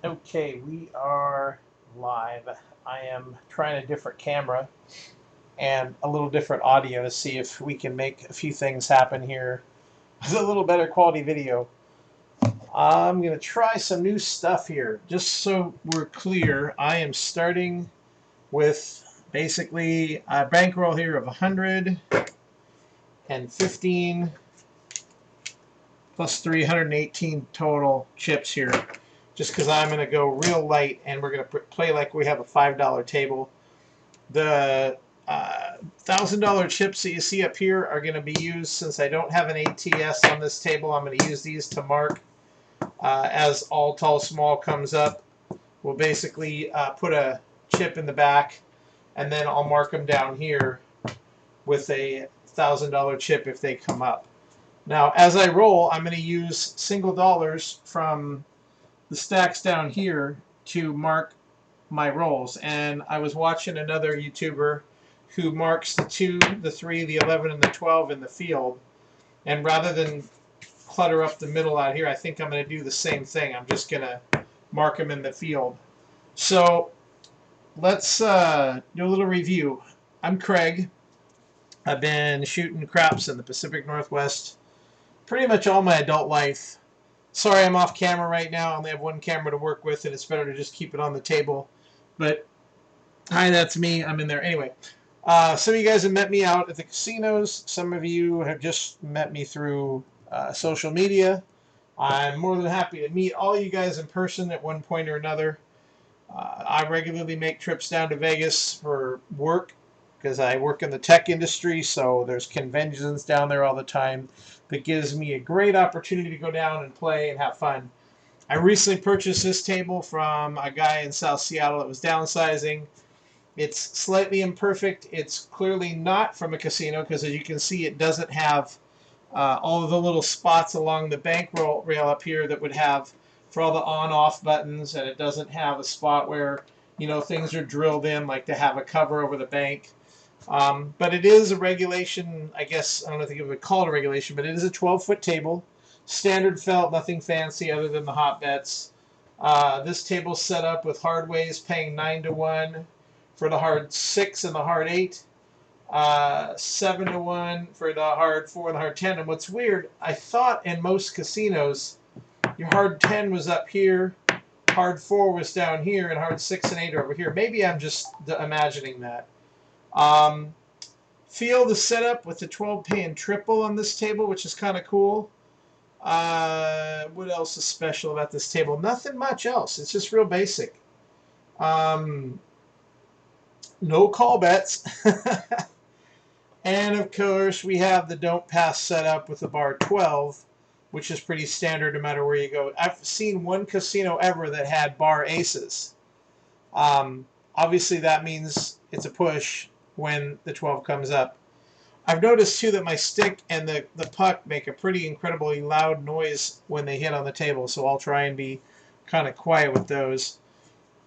Okay, we are live. I am trying a different camera and a little different audio to see if we can make a few things happen here with a little better quality video. I'm going to try some new stuff here. Just so we're clear, I am starting with basically a bankroll here of 115 plus 318 total chips here. Just because I'm going to go real light and we're going to play like we have a $5 table. The $1,000 chips that you see up here are going to be used since I don't have an ATS on this table. I'm going to use these to mark as all tall small comes up. We'll basically put a chip in the back and then I'll mark them down here with a $1,000 chip if they come up. Now as I roll, I'm going to use single dollars from the stacks down here to mark my rolls. And I was watching another YouTuber who marks the 2, the 3, the 11, and the 12 in the field. And rather than clutter up the middle out here, I think I'm going to do the same thing. I'm just going to mark them in the field. So let's do a little review. I'm Craig. I've been shooting craps in the Pacific Northwest pretty much all my adult life. Sorry I'm off camera right now. I only have one camera to work with, and it's better to just keep it on the table. But, hi, that's me. I'm in there. Anyway, some of you guys have met me out at the casinos. Some of you have just met me through social media. I'm more than happy to meet all you guys in person at one point or another. I regularly make trips down to Vegas for work because I work in the tech industry, so there's conventions down there all the time that gives me a great opportunity to go down and play and have fun. I recently purchased this table from a guy in South Seattle that was downsizing. It's slightly imperfect. It's clearly not from a casino because, as you can see, it doesn't have all of the little spots along the bankroll rail up here that would have for all the on-off buttons, and it doesn't have a spot where things are drilled in, like to have a cover over the bank. But it is a regulation, I guess. I don't know if you would call it a regulation, but it is a 12-foot table. Standard felt, nothing fancy other than the hot bets. This table's set up with hard ways, paying 9-1 for the hard 6 and the hard 8. 7-1 for the hard 4 and the hard 10. And what's weird, I thought in most casinos, your hard 10 was up here, hard 4 was down here, and hard 6 and 8 are over here. Maybe I'm just imagining that. Feel the setup with the 12 paying triple on this table, which is kind of cool. What else is special about this table? Nothing much else. It's just real basic. No call bets. And of course, we have the don't pass setup with the bar 12, which is pretty standard no matter where you go. I've seen one casino ever that had bar aces. Obviously, that means it's a push when the 12 comes up. I've noticed too that my stick and the puck make a pretty incredibly loud noise when they hit on the table, so I'll try and be kind of quiet with those.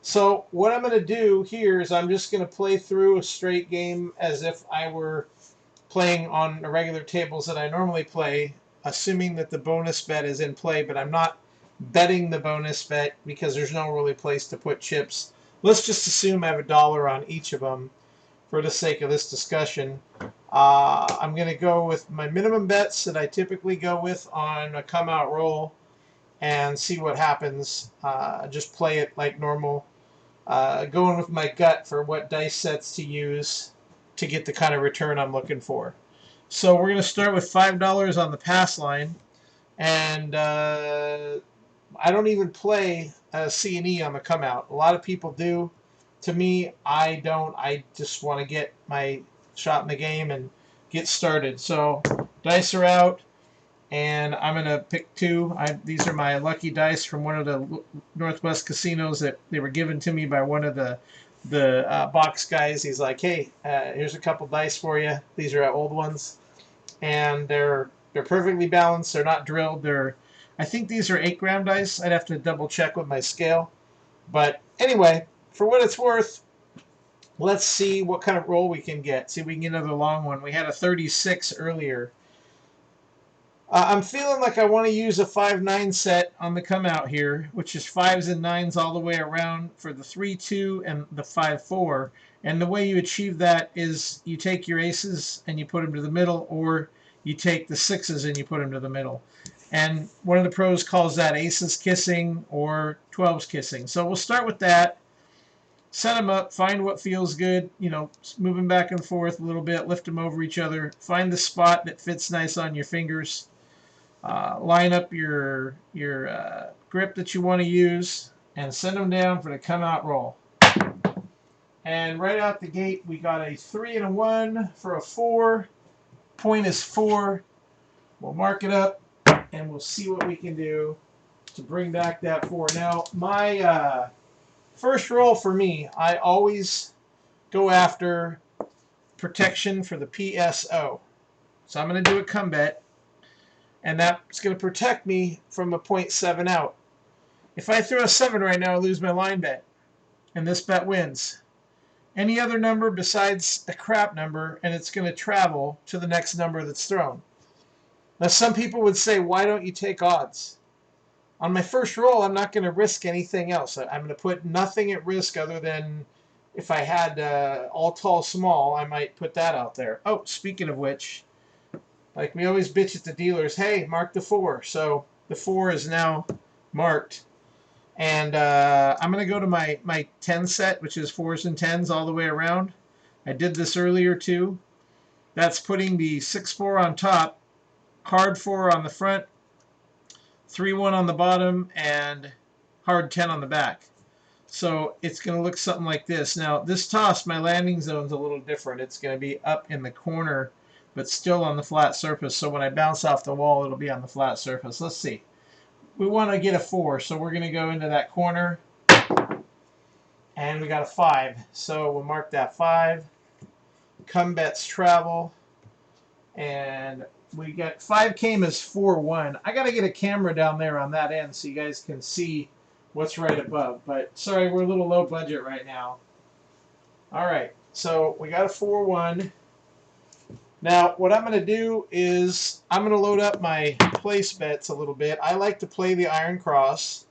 So what I'm going to do here is I'm just going to play through a straight game as if I were playing on the regular tables that I normally play, assuming that the bonus bet is in play, but I'm not betting the bonus bet because there's no really place to put chips. Let's just assume I have $1 on each of them for the sake of this discussion. I'm going to go with my minimum bets that I typically go with on a come-out roll and see what happens. Just play it like normal. Going with my gut for what dice sets to use to get the kind of return I'm looking for. So we're going to start with $5 on the pass line. And I don't even play C&E on the come-out. A lot of people do. To me, I don't. I just want to get my shot in the game and get started. So dice are out, and I'm going to pick 2. These are my lucky dice from one of the Northwest casinos that they were given to me by one of the box guys. He's like, hey, here's a couple dice for you. These are old ones, and they're perfectly balanced. They're not drilled. I think these are 8-gram dice. I'd have to double check with my scale. But anyway, for what it's worth, let's see what kind of roll we can get. See if we can get another long one. We had a 36 earlier. I'm feeling like I want to use a 5-9 set on the come out here, which is 5s and 9s all the way around for the 3-2 and the 5-4. And the way you achieve that is you take your aces and you put them to the middle, or you take the 6s and you put them to the middle. And one of the pros calls that aces kissing or 12s kissing. So we'll start with that. Set them up, find what feels good, you know, move them back and forth a little bit, lift them over each other, find the spot that fits nice on your fingers. Line up your grip that you want to use and send them down for the come out roll. And right out the gate, we got a 3 and a 1 for a 4. Point is 4. We'll mark it up and we'll see what we can do to bring back that 4. Now, my first roll for me, I always go after protection for the PSO. So I'm going to do a come bet. And that's going to protect me from a 0.7 out. If I throw a 7 right now, I lose my line bet. And this bet wins. Any other number besides a crap number, and it's going to travel to the next number that's thrown. Now, some people would say, why don't you take odds? On my first roll, I'm not going to risk anything else. I'm going to put nothing at risk other than if I had all tall, small, I might put that out there. Oh, speaking of which, like we always bitch at the dealers, hey, mark the 4. So the 4 is now marked. And I'm going to go to my 10 set, which is 4s and 10s all the way around. I did this earlier too. That's putting the 6-4 on top, hard 4 on the front, 3-1 on the bottom, and hard 10 on the back. So it's going to look something like this. Now, this toss, my landing zone is a little different. It's going to be up in the corner, but still on the flat surface. So when I bounce off the wall, it'll be on the flat surface. Let's see. We want to get a 4, so we're going to go into that corner. And we got a 5. So we'll mark that 5. Come bets travel. And we got 5 came as 4-1. I got to get a camera down there on that end so you guys can see what's right above. But sorry, we're a little low budget right now. All right, so we got a 4-1. Now, what I'm going to do is I'm going to load up my place bets a little bit. I like to play the iron cross.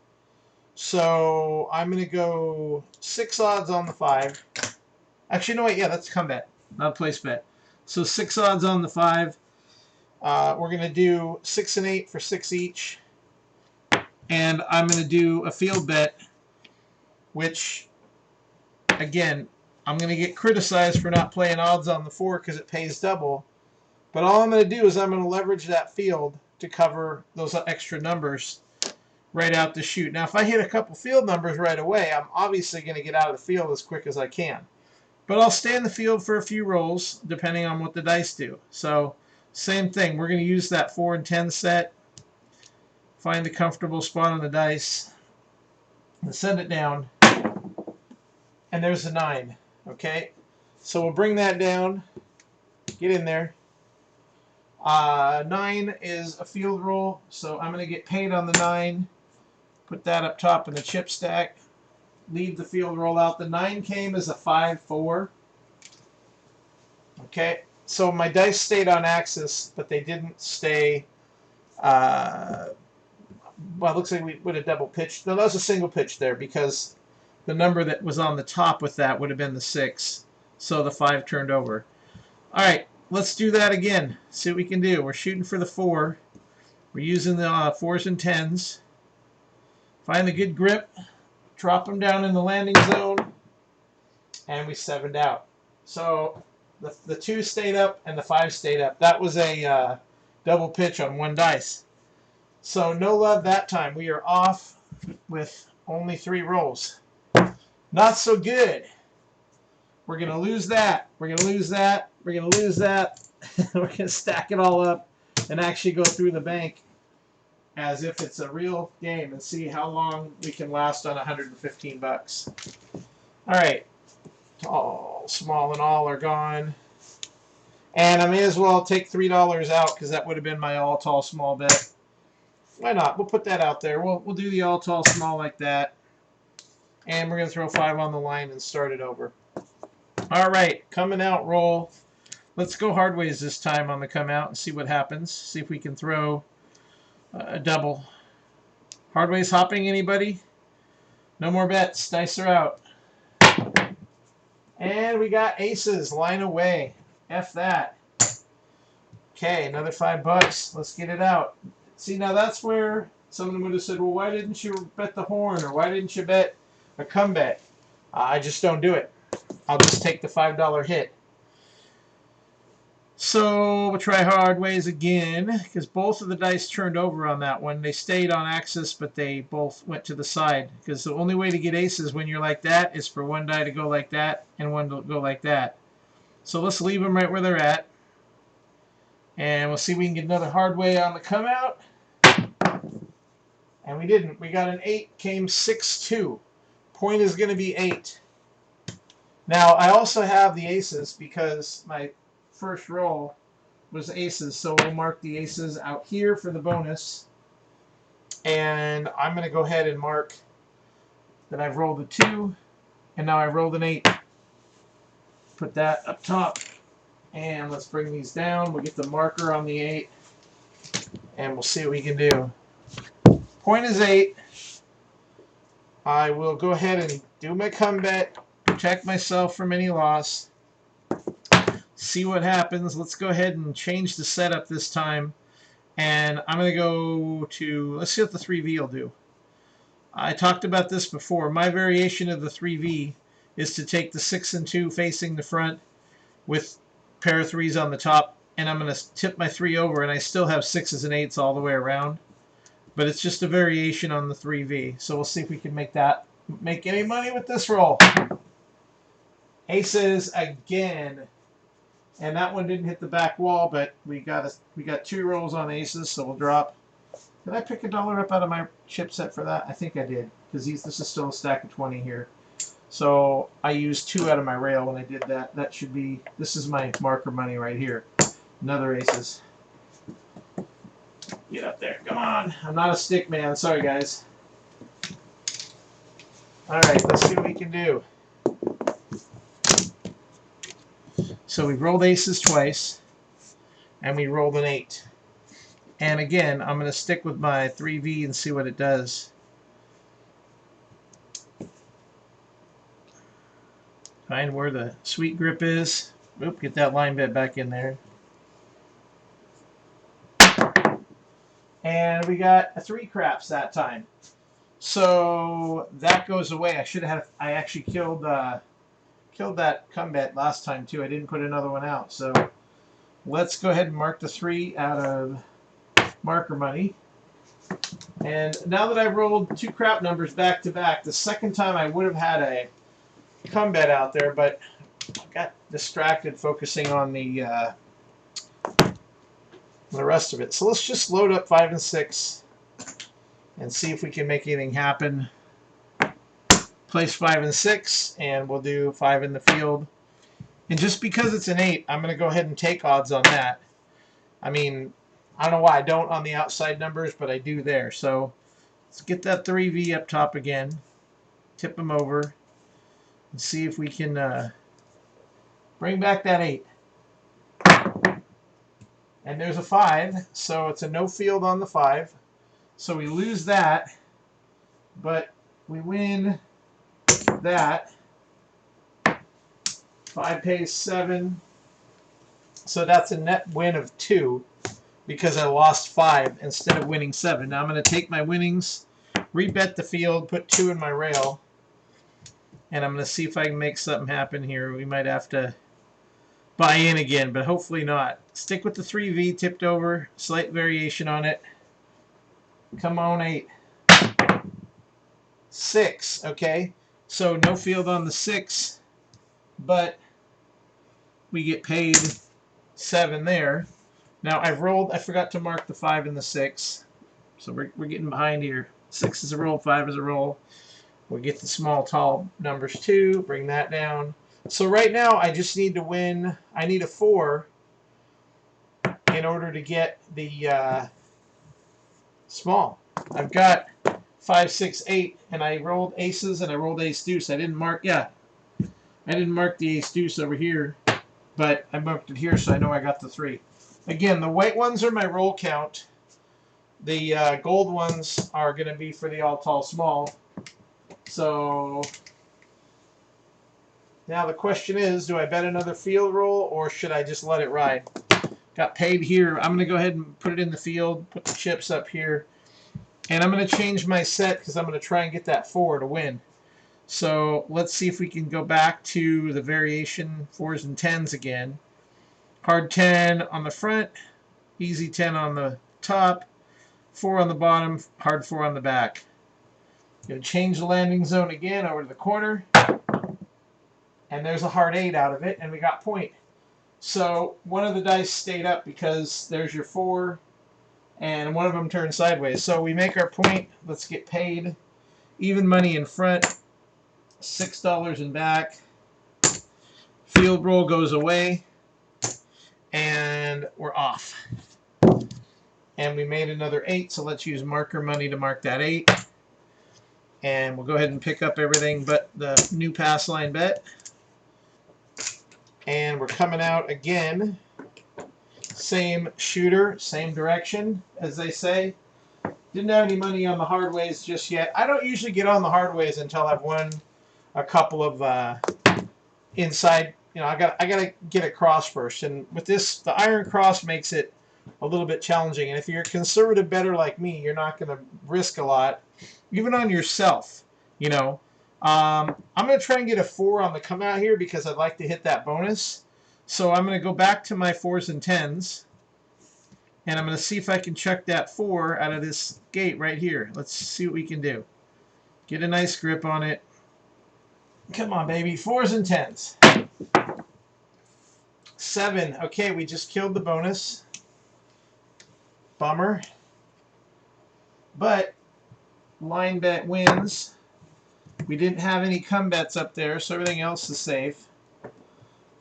So I'm going to go 6 odds on the 5. Actually, no, wait, yeah, that's a come bet, not a place bet. So 6 odds on the 5. We're going to do 6 and 8 for 6 each. And I'm going to do a field bet, which, again, I'm going to get criticized for not playing odds on the 4 because it pays double. But all I'm going to do is I'm going to leverage that field to cover those extra numbers right out the chute. Now, if I hit a couple field numbers right away, I'm obviously going to get out of the field as quick as I can. But I'll stay in the field for a few rolls, depending on what the dice do. So, same thing. We're going to use that 4 and 10 set. Find a comfortable spot on the dice. And send it down. And there's a 9. Okay? So we'll bring that down. Get in there. 9 is a field roll. So I'm going to get paid on the 9. Put that up top in the chip stack. Leave the field roll out. The 9 came as a 5-4. Okay, so my dice stayed on axis, but they didn't stay. Well, it looks like we would have double pitched. No, that was a single pitch there because the number that was on the top with that would have been the 6. So the 5 turned over. All right, let's do that again. See what we can do. We're shooting for the 4. We're using the 4s and 10s. Find the good grip. Drop them down in the landing zone. And we 7'd out. So the 2 stayed up and the 5 stayed up. That was a double pitch on one dice. So no love that time. We are off with only 3 rolls. Not so good. We're going to lose that. We're going to lose that. We're going to lose that. We're going to stack it all up and actually go through the bank as if it's a real game and see how long we can last on 115 bucks. All right. Tall, small, and all are gone. And I may as well take $3 out because that would have been my all, tall, small bet. Why not? We'll put that out there. We'll do the all, tall, small like that. And we're going to throw 5 on the line and start it over. All right. Coming out roll. Let's go hard ways this time on the come out and see what happens. See if we can throw a double. Hard ways hopping, anybody? No more bets. Dice are out. And we got aces. Line away. F that. Okay, another $5. Let's get it out. See, now that's where someone would have said, well, why didn't you bet the horn? Or why didn't you bet a come bet? I just don't do it. I'll just take the $5 hit. So we'll try hard ways again, because both of the dice turned over on that one. They stayed on axis, but they both went to the side. Because the only way to get aces when you're like that is for one die to go like that and one to go like that. So let's leave them right where they're at. And we'll see if we can get another hard way on the come out. And we didn't. We got an 8, came 6-2. Point is going to be 8. Now, I also have the aces because my first roll was aces, so we'll mark the aces out here for the bonus. And I'm going to go ahead and mark that I've rolled a 2, and now I've rolled an 8. Put that up top, and let's bring these down. We'll get the marker on the 8, and we'll see what we can do. Point is 8. I will go ahead and do my come bet, protect myself from any loss. See what happens. Let's go ahead and change the setup this time. And I'm going to go to, let's see what the 3V will do. I talked about this before. My variation of the 3V is to take the 6 and 2 facing the front with pair of 3s on the top. And I'm going to tip my 3 over, and I still have 6s and 8s all the way around. But it's just a variation on the 3V. So we'll see if we can make any money with this roll. Aces again. And that one didn't hit the back wall, but we got 2 rolls on aces, so we'll drop. Did I pick $1 up out of my chip set for that? I think I did, because this is still a stack of 20 here. So I used 2 out of my rail when I did that. That should be, this is my marker money right here. Another aces. Get up there, come on. I'm not a stick man, sorry guys. All right, let's see what we can do. So we rolled aces twice, and we rolled an 8. And again, I'm going to stick with my 3V and see what it does. Find where the sweet grip is. Oop, get that line bet back in there. And we got a 3 craps that time. So that goes away. I actually killed that come bet last time too. I didn't put another one out. So let's go ahead and mark the 3 out of marker money. And now that I've rolled 2 crap numbers back to back, the second time I would have had a come bet out there, but I got distracted focusing on the rest of it. So let's just load up 5 and 6 and see if we can make anything happen. Place 5 and 6, and we'll do 5 in the field. And just because it's an 8, I'm going to go ahead and take odds on that. I mean, I don't know why I don't on the outside numbers, but I do there. So let's get that 3V up top again. Tip them over. And see if we can bring back that 8. And there's a 5, so it's a no field on the 5. So we lose that, but we win that. 5 pays 7. So that's a net win of 2 because I lost 5 instead of winning 7. Now I'm going to take my winnings, rebet the field, put 2 in my rail, and I'm going to see if I can make something happen here. We might have to buy in again, but hopefully not. Stick with the 3V tipped over, slight variation on it. Come on, 8. 6, okay. So no field on the 6, but we get paid 7 there. Now I forgot to mark the 5 and the 6, so we're getting behind here. 6 is a roll, 5 is a roll. We'll get the small, tall numbers too, bring that down. So right now I just need to win, I need a 4 in order to get the small. I've got 5, 6, 8, and I rolled aces and I rolled ace deuce. I didn't mark the ace deuce over here. but I marked it here so I know I got the 3. Again, the white ones are my roll count. The gold ones are going to be for the all tall small. So now the question is, do I bet another field roll or should I just let it ride? Got paid here. I'm going to go ahead and put it in the field, put the chips up here. And I'm going to change my set because I'm going to try and get that 4 to win. So let's see if we can go back to the variation 4s and 10s again. Hard 10 on the front, easy 10 on the top, 4 on the bottom, hard 4 on the back. Going to change the landing zone again over to the corner. And there's a hard 8 out of it, and we got point. So one of the dice stayed up because there's your 4, and one of them turned sideways. So we make our point. Let's get paid. Even money in front, $6 in back. Field roll goes away, and we're off. And we made another 8, so let's use marker money to mark that 8. And we'll go ahead and pick up everything but the new pass line bet. And we're coming out again. Same shooter, same direction, as they say. Didn't have any money on the hard ways just yet. I don't usually get on the hard ways until I've won a couple of inside. You know, I got to get a cross first. And with this, the iron cross makes it a little bit challenging. And if you're a conservative bettor like me, you're not going to risk a lot, even on yourself. You know, I'm going to try and get a 4 on the come out here because I'd like to hit that bonus. So I'm going to go back to my 4s and 10s. And I'm going to see if I can chuck that 4 out of this gate right here. Let's see what we can do. Get a nice grip on it. Come on, baby. 4s and 10s. 7. Okay, we just killed the bonus. Bummer. But line bet wins. We didn't have any come bets up there, so everything else is safe.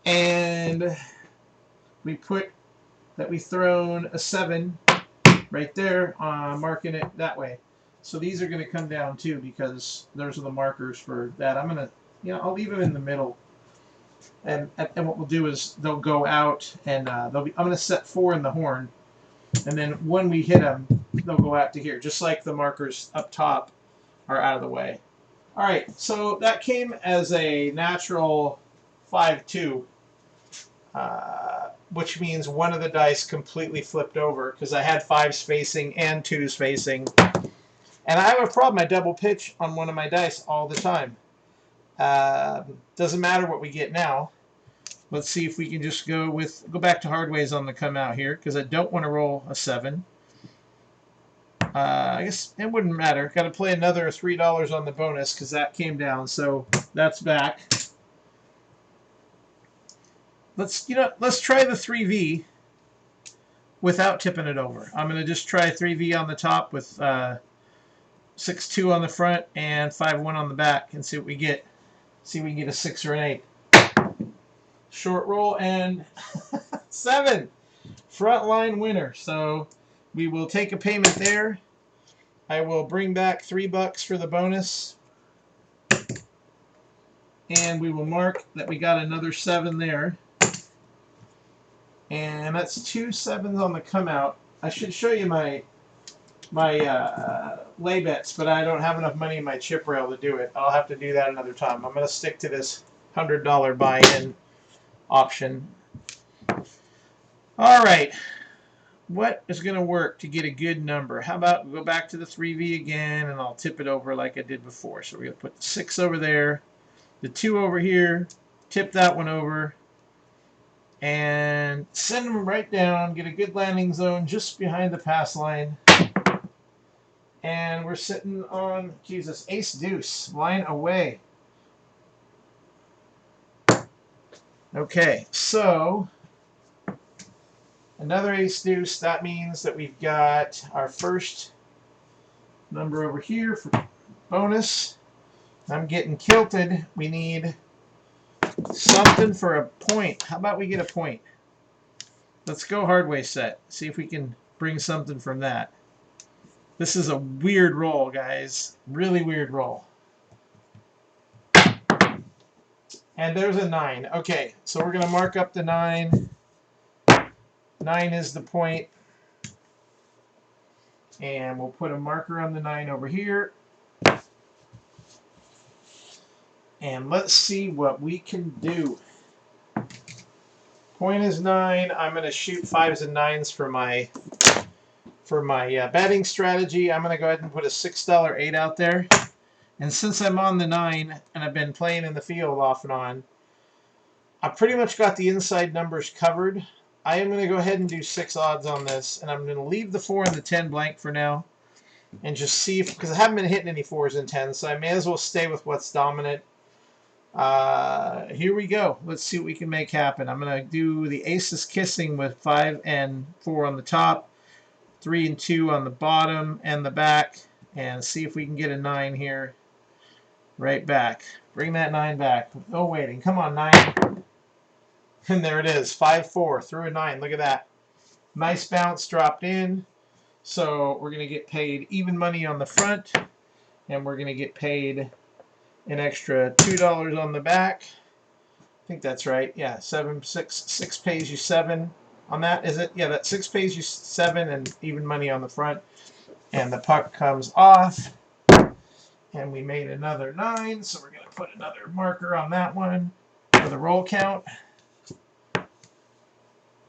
And we put that we've thrown a 7 right there, marking it that way. So these are going to come down too because those are the markers for that. I'm going to, you know, I'll leave them in the middle. And what we'll do is they'll go out and they'll be. I'm going to set 4 in the horn, and then when we hit them, they'll go out to here, just like the markers up top are out of the way. All right, so that came as a natural 5-2, which means one of the dice completely flipped over because I had 5s facing and 2s facing. And I have a problem. I double pitch on one of my dice all the time. Doesn't matter what we get now. Let's see if we can just go back to hard ways on the come out here because I don't want to roll a 7. I guess it wouldn't matter. Got to play another $3 on the bonus because that came down, so that's back. Let's try the 3V without tipping it over. I'm going to just try 3V on the top with 6-2 on the front and 5-1 on the back and see what we get. See if we can get a 6 or an 8. Short roll and 7. Front line winner. So we will take a payment there. I will bring back $3 for the bonus. And we will mark that we got another 7 there. And that's 2 7s on the come out. I should show you my lay bets, but I don't have enough money in my chip rail to do it. I'll have to do that another time. I'm going to stick to this $100 buy-in option. All right. What is going to work to get a good number? How about we go back to the 3V again, and I'll tip it over like I did before. So we're going to put the 6 over there, the 2 over here, tip that one over, and send them right down, get a good landing zone just behind the pass line. And we're sitting on, Jesus, ace deuce, line away. Okay, so another ace deuce. That means that we've got our first number over here for bonus. I'm getting kilted. We need something for a point. How about we get a point? Let's go hard way set. See if we can bring something from that. This is a weird roll, guys. Really weird roll. And there's a 9. Okay, so we're going to mark up the 9. 9 is the point. And we'll put a marker on the 9 over here. And let's see what we can do. Point is 9. I'm going to shoot 5s and 9s for my betting strategy. I'm going to go ahead and put a $6 8 out there. And since I'm on the 9 and I've been playing in the field off and on, I pretty much got the inside numbers covered. I am going to go ahead and do 6 odds on this, and I'm going to leave the 4 and the 10 blank for now and just see if, because I haven't been hitting any 4s and 10s, so I may as well stay with what's dominant. Here we go. Let's see what we can make happen. I'm going to do the aces kissing with 5 and 4 on the top, 3 and 2 on the bottom and the back, and see if we can get a 9 here. Right back. Bring that 9 back. No waiting. Come on, 9. And there it is. 5-4 through a 9. Look at that. Nice bounce dropped in. So we're going to get paid even money on the front, and we're going to get paid an extra $2 on the back. I think that's right. Yeah, 6 pays you 7 on that. Is it? Yeah, that 6 pays you 7 and even money on the front. And the puck comes off. And we made another 9, so we're going to put another marker on that one for the roll count.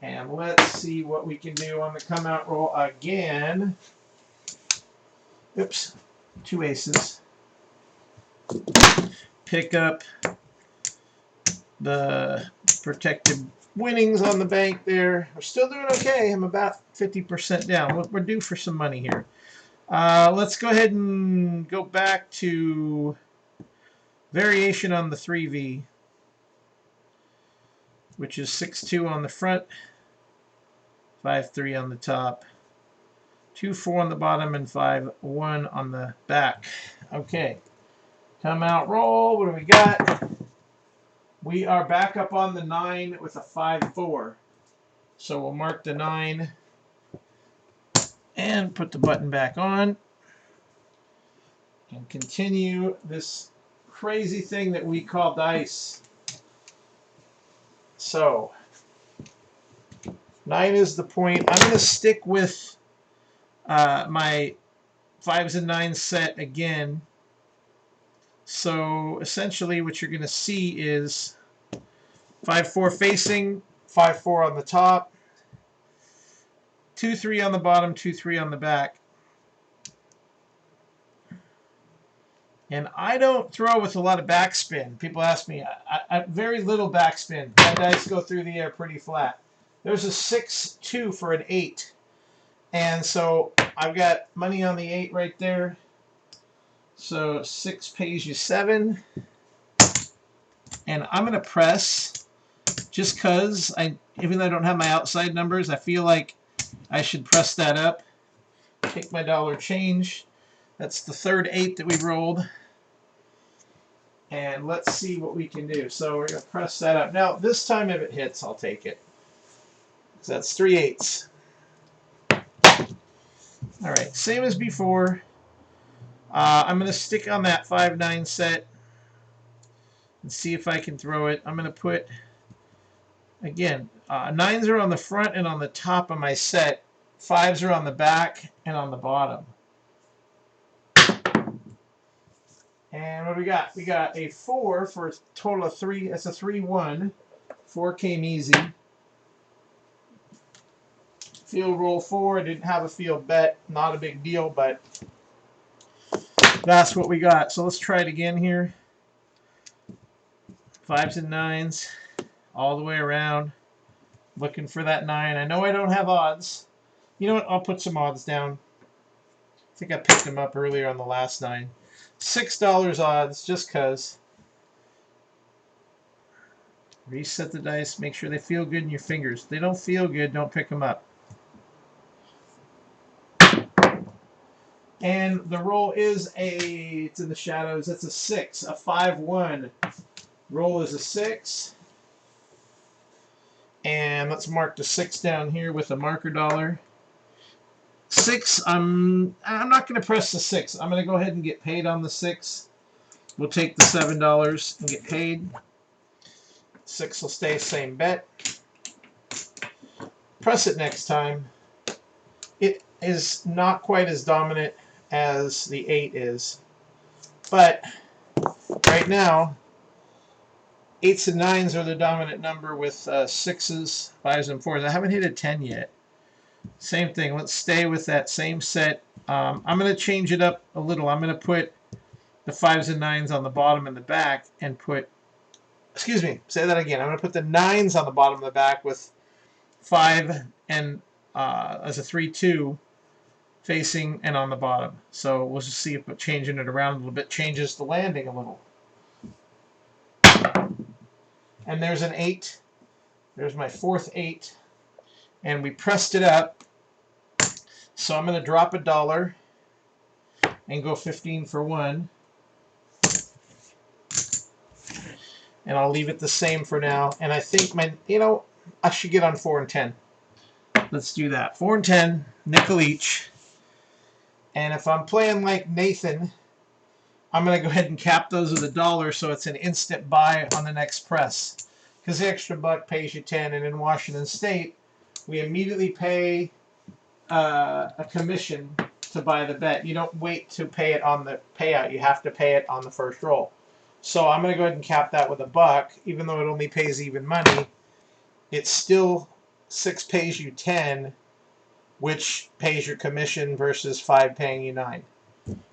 And let's see what we can do on the come out roll again. Oops, 2 aces. Pick up the protected winnings on the bank there. We're still doing okay. I'm about 50% down. We're due for some money here. Let's go ahead and go back to variation on the 3V, which is 6-2 on the front, 5-3 on the top, 2-4 on the bottom, and 5-1 on the back. Okay, come out roll. What do we got? We are back up on the 9 with a 5-4. So we'll mark the 9 and put the button back on and continue this crazy thing that we call dice. So 9 is the point. I'm going to stick with my 5s and 9s set again. So essentially what you're going to see is 5-4 facing, 5-4 on the top, 2-3 on the bottom, 2-3 on the back. And I don't throw with a lot of backspin. People ask me, I very little backspin. My dice go through the air pretty flat. There's a 6-2 for an 8. And so I've got money on the 8 right there. So 6 pays you 7. And I'm going to press just because, even though I don't have my outside numbers, I feel like I should press that up. Take my dollar change. That's the third 8 that we rolled. And let's see what we can do. So we're going to press that up. Now, this time if it hits, I'll take it. So that's 3 8s. All right, same as before. I'm going to stick on that 5-9 set and see if I can throw it. I'm going to put, again, 9s are on the front and on the top of my set. 5s are on the back and on the bottom. And what do we got? We got a 4 for a total of 3. That's a 3-1. 4 came easy. Field roll 4. I didn't have a field bet. Not a big deal, but that's what we got. So let's try it again here. 5s and 9s all the way around. Looking for that 9. I know I don't have odds. You know what? I'll put some odds down. I think I picked them up earlier on the last 9. $6 odds just because. Reset the dice. Make sure they feel good in your fingers. If they don't feel good, don't pick them up. And the roll is it's in the shadows, that's a 6, a 5-1. Roll is a 6. And let's mark the 6 down here with a marker dollar. 6, I'm not going to press the 6. I'm going to go ahead and get paid on the 6. We'll take the $7 and get paid. 6 will stay same bet. Press it next time. It is not quite as dominant as the 8 is, but right now 8s and 9s are the dominant number with 6s, 5s, and 4s. I haven't hit a 10 yet. Same thing. Let's stay with that same set. I'm going to change it up a little. I'm going to put the 5s and 9s on the bottom and the back and put, excuse me, say that again. I'm going to put the 9s on the bottom and the back with 5 and as a 3-2 facing and on the bottom. So we'll just see if changing it around a little bit changes the landing a little. And there's an 8. There's my 4th 8. And we pressed it up. So I'm going to drop $1 and go 15 for 1. And I'll leave it the same for now. And I think I should get on 4 and 10. Let's do that. 4 and 10, nickel each. And if I'm playing like Nathan, I'm going to go ahead and cap those with $1 so it's an instant buy on the next press. Because the extra buck pays you 10, and in Washington State, we immediately pay a commission to buy the bet. You don't wait to pay it on the payout. You have to pay it on the first roll. So I'm going to go ahead and cap that with $1, even though it only pays even money. It's still 6 pays you 10, which pays your commission versus 5 paying you 9.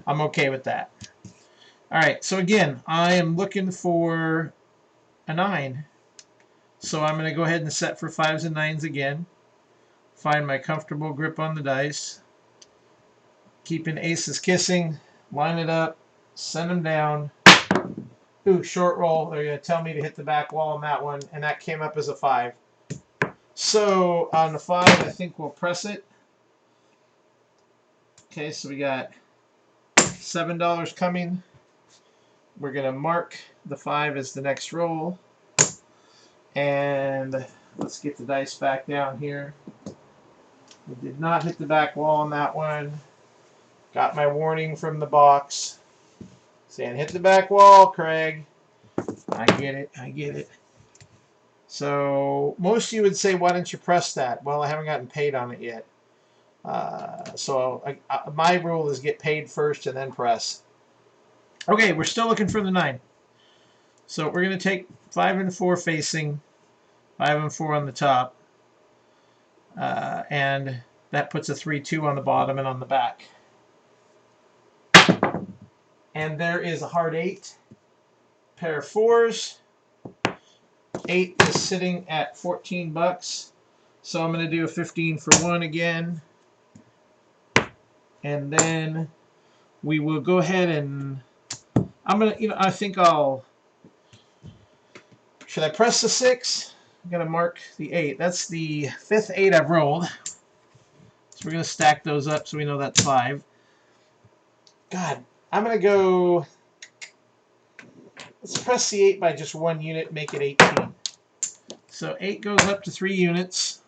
I'm okay with that. All right, so again, I am looking for a 9. So I'm going to go ahead and set for 5s and 9s again. Find my comfortable grip on the dice. Keeping aces kissing. Line it up. Send them down. Ooh, short roll. They're going to tell me to hit the back wall on that one, and that came up as a 5. So on the 5, I think we'll press it. Okay, so we got $7 coming. We're going to mark the 5 as the next roll. And let's get the dice back down here. We did not hit the back wall on that one. Got my warning from the box saying hit the back wall, Craig. I get it. I get it. So most of you would say, why don't you press that? Well, I haven't gotten paid on it yet. My rule is get paid first and then press. Okay, we're still looking for the 9. So we're going to take 5 and 4 facing, 5 and 4 on the top, and that puts a 3-2 on the bottom and on the back. And there is a hard 8, pair of 4s. 8 is sitting at 14 bucks. So I'm going to do a 15 for 1 again. And then we will go ahead and I'm going to, I think should I press the 6? I'm going to mark the 8. That's the 5th 8 I've rolled. So we're going to stack those up so we know that's 5. God, I'm going to go, let's press the 8 by just 1 unit, make it 18. So 8 goes up to 3 units.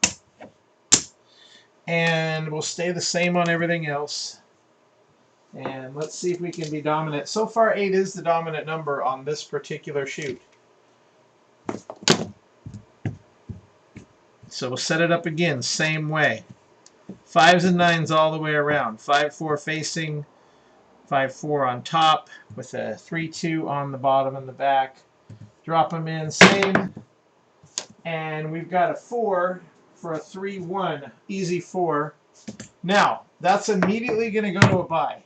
And we'll stay the same on everything else. And let's see if we can be dominant. So far, 8 is the dominant number on this particular shoot. So we'll set it up again, same way. 5s and 9s all the way around. 5-4 facing, 5-4 on top, with a 3-2 on the bottom and the back. Drop them in, same. And we've got a 4 for a 3-1, easy 4. Now, that's immediately going to go to a buy.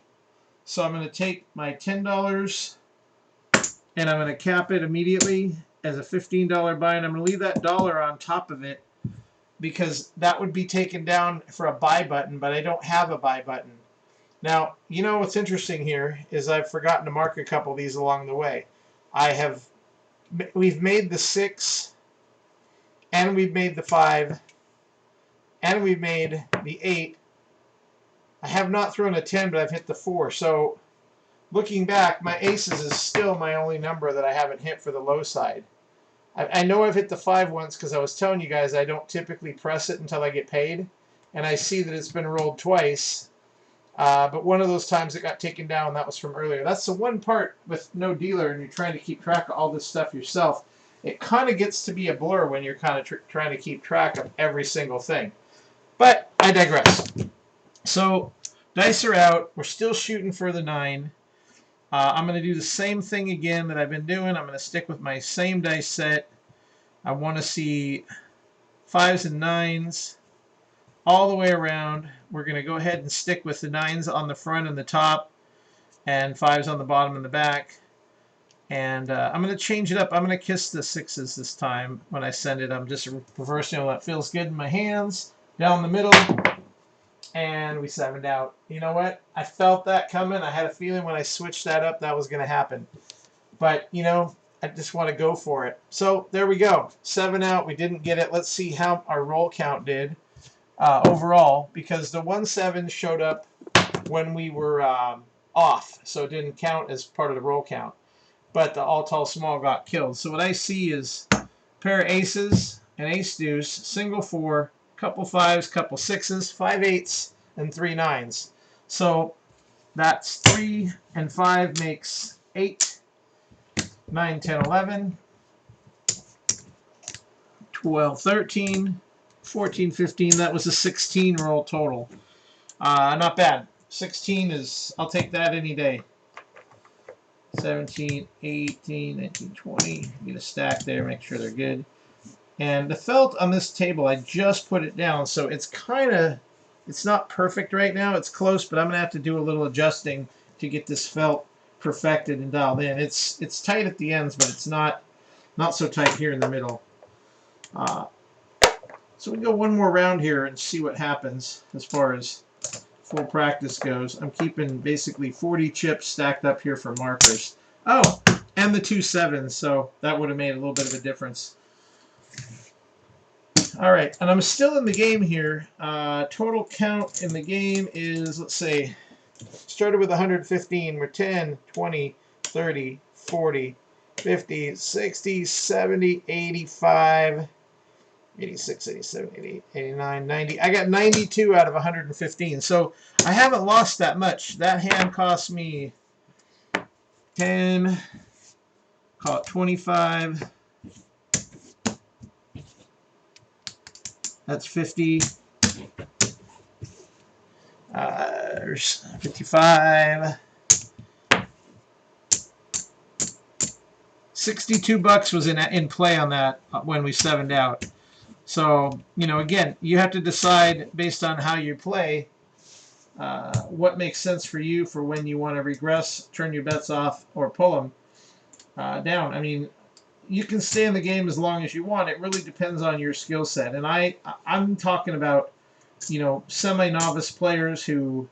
So I'm going to take my $10 and I'm going to cap it immediately as a $15 buy, and I'm going to leave that dollar on top of it because that would be taken down for a buy button, but I don't have a buy button. Now, you know what's interesting here is I've forgotten to mark a couple of these along the way. We've made the 6, and we've made the 5, and we've made the 8. I have not thrown a 10, but I've hit the 4. So looking back, my aces is still my only number that I haven't hit for the low side. I know I've hit the 5 once because I was telling you guys I don't typically press it until I get paid. And I see that it's been rolled twice. But one of those times it got taken down, that was from earlier. That's the one part with no dealer and you're trying to keep track of all this stuff yourself. it kind of gets to be a blur when you're kind of trying to keep track of every single thing. But I digress. So dice are out. We're still shooting for the 9. I'm going to do the same thing again that I've been doing. I'm going to stick with my same dice set. I want to see 5s and 9s all the way around. We're going to go ahead and stick with the 9s on the front and the top and 5s on the bottom and the back. And I'm going to change it up. I'm going to kiss the 6s this time when I send it. I'm just reversing all that feels good in my hands. Down the middle. And we 7'd out. You know what? I felt that coming. I had a feeling when I switched that up that was going to happen. But, you know, I just want to go for it. So there we go. 7 out. We didn't get it. Let's see how our roll count did overall. Because the 1-7 showed up when we were off. So it didn't count as part of the roll count. But the all tall small got killed. So what I see is a pair of aces, an ace deuce, single 4, couple 5s, couple 6s, 5 8s, and 3 9s. So that's 3 and 5 makes 8, 9, 10, 11, 12, 13, 14, 15. That was a 16 roll total. Not bad. 16 is, I'll take that any day. 17, 18, 19, 20. Get a stack there, make sure they're good. And the felt on this table, I just put it down, so it's kind of, it's not perfect right now. It's close, but I'm going to have to do a little adjusting to get this felt perfected and dialed in. It's tight at the ends, but it's not so tight here in the middle. So we go one more round here and see what happens as far as full practice goes. I'm keeping basically 40 chips stacked up here for markers. Oh, and the 2 7s, so that would have made a little bit of a difference. All right, and I'm still in the game here. Total count in the game is, let's see, started with 115. We're 10, 20, 30, 40, 50, 60, 70, 85, 86, 87, 88, 89, 90. I got 92 out of 115. So I haven't lost that much. That hand cost me 10, call it 25. That's 50. 55. 62 bucks was in play on that when we 7'd out. So, you know, again, you have to decide based on how you play what makes sense for you for when you want to regress, turn your bets off, or pull them down. I mean, you can stay in the game as long as you want. It really depends on your skill set. And I'm talking about, you know, semi-novice players who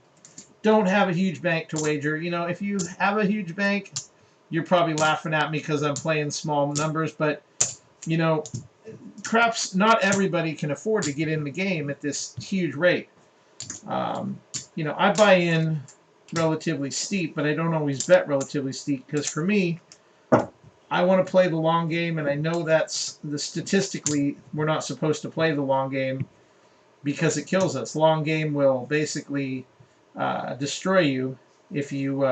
don't have a huge bank to wager. You know, if you have a huge bank, you're probably laughing at me because I'm playing small numbers. But, you know, perhaps not everybody can afford to get in the game at this huge rate. You know, I buy in relatively steep, but I don't always bet relatively steep because for me, I want to play the long game, and I know that's statistically we're not supposed to play the long game because it kills us. Long game will basically destroy you if you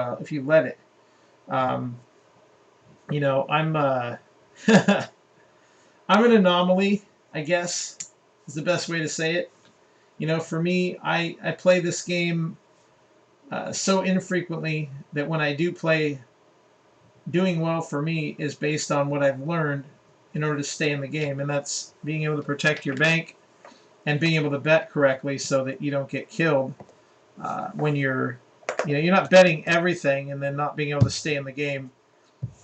let it. You know, I'm I'm an anomaly, I guess, is the best way to say it. You know, for me, I play this game so infrequently that when I do play, doing well for me is based on what I've learned in order to stay in the game, and that's being able to protect your bank and being able to bet correctly so that you don't get killed when you're not betting everything and then not being able to stay in the game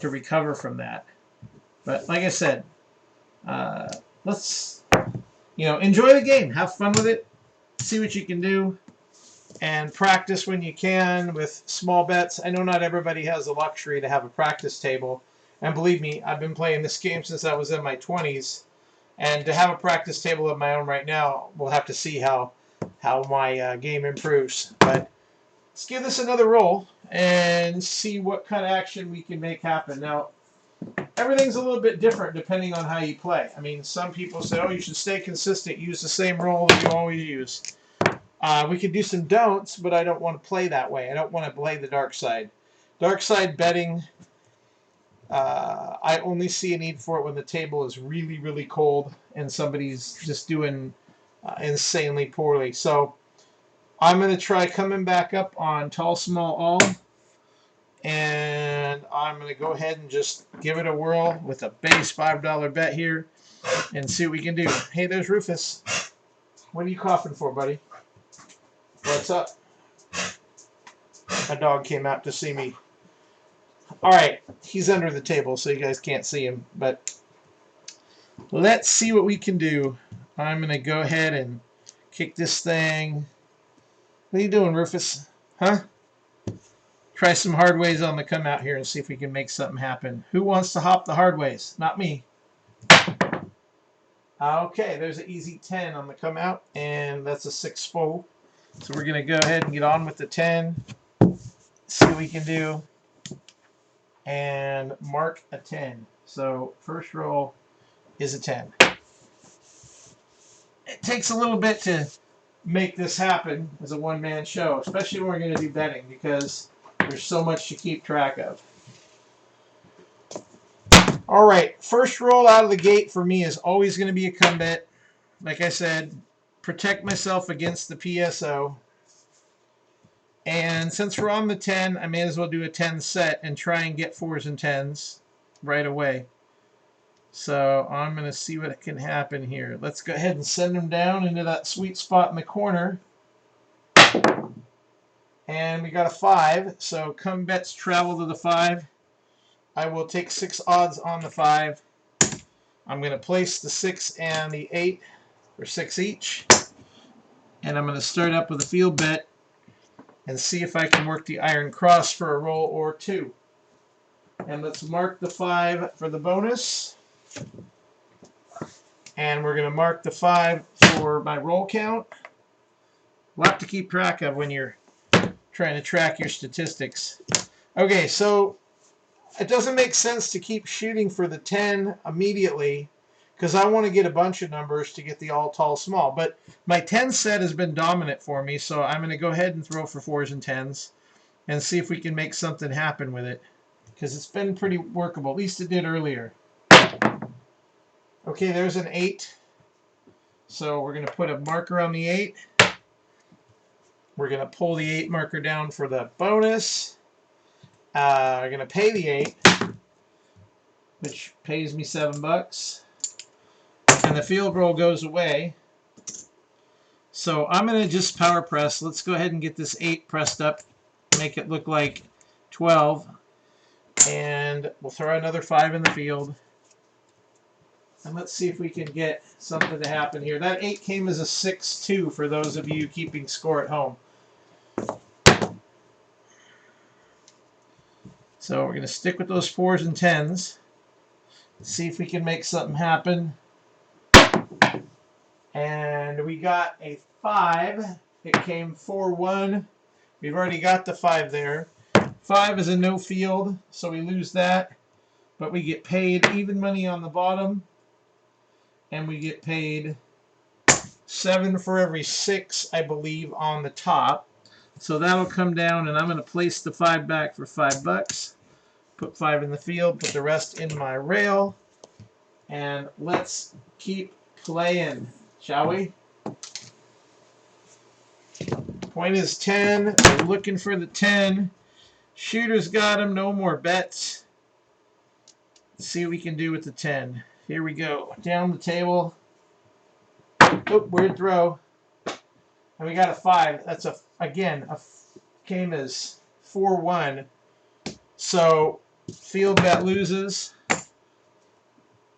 to recover from that. But like I said, let's enjoy the game, have fun with it, see what you can do, and practice when you can with small bets. I know not everybody has the luxury to have a practice table, and believe me, I've been playing this game since I was in my 20s, and to have a practice table of my own right now, we'll have to see how my game improves. But let's give this another roll and see what kind of action we can make happen. Now, everything's a little bit different depending on how you play. I mean, some people say, oh, you should stay consistent, use the same roll that you always use. We could do some don'ts, but I don't want to play that way. I don't want to play the dark side. Dark side betting I only see a need for it when the table is really, really cold and somebody's just doing insanely poorly. So I'm going to try coming back up on tall, small, all. And I'm going to go ahead and just give it a whirl with a base $5 bet here and see what we can do. Hey, there's Rufus. What are you coughing for, buddy? What's up? My dog came out to see me. All right, he's under the table, so you guys can't see him. But let's see what we can do. I'm going to go ahead and kick this thing. What are you doing, Rufus? Huh? Try some hard ways on the come out here and see if we can make something happen. Who wants to hop the hard ways? Not me. Okay, there's an easy 10 on the come out, and that's a 6-4. So we're going to go ahead and get on with the 10, see what we can do, and mark a 10. So first roll is a 10. It takes a little bit to make this happen as a one-man show, especially when we're going to do betting, because there's so much to keep track of. All right, first roll out of the gate for me is always going to be a come bet. Like I said, protect myself against the PSO. And since we're on the 10, I may as well do a 10 set and try and get 4s and 10s right away. So I'm going to see what can happen here. Let's go ahead and send them down into that sweet spot in the corner. And we got a 5, so come bets travel to the 5. I will take 6 odds on the 5. I'm going to place the 6 and the 8 for 6 each. And I'm going to start up with a field bet and see if I can work the iron cross for a roll or 2. And let's mark the 5 for the bonus. And we're going to mark the 5 for my roll count. A lot to keep track of when you're trying to track your statistics. Okay, so it doesn't make sense to keep shooting for the 10 immediately because I want to get a bunch of numbers to get the all, tall, small. But my 10 set has been dominant for me, so I'm going to go ahead and throw for 4s and 10s and see if we can make something happen with it because it's been pretty workable. At least it did earlier. Okay, there's an 8. So we're going to put a marker on the 8. We're going to pull the 8 marker down for the bonus. We're going to pay the 8, which pays me $7. And the field roll goes away. So I'm going to just power press. Let's go ahead and get this 8 pressed up, make it look like 12. And we'll throw another 5 in the field. And let's see if we can get something to happen here. That 8 came as a 6-2 for those of you keeping score at home. So we're going to stick with those 4s and 10s. See if we can make something happen. And we got a 5. It came 4-1. We've already got the 5 there. 5 is a no field, so we lose that. But we get paid even money on the bottom. And we get paid 7 for every 6, I believe, on the top. So that'll come down, and I'm going to place the 5 back for $5. Put 5 in the field, put the rest in my rail, and let's keep playing, shall we? Point is 10. We're looking for the 10. Shooter's got him. No more bets. Let's see what we can do with the 10. Here we go. Down the table. Oh, weird throw. And we got a 5. That's again came as 4-1. So field bet loses.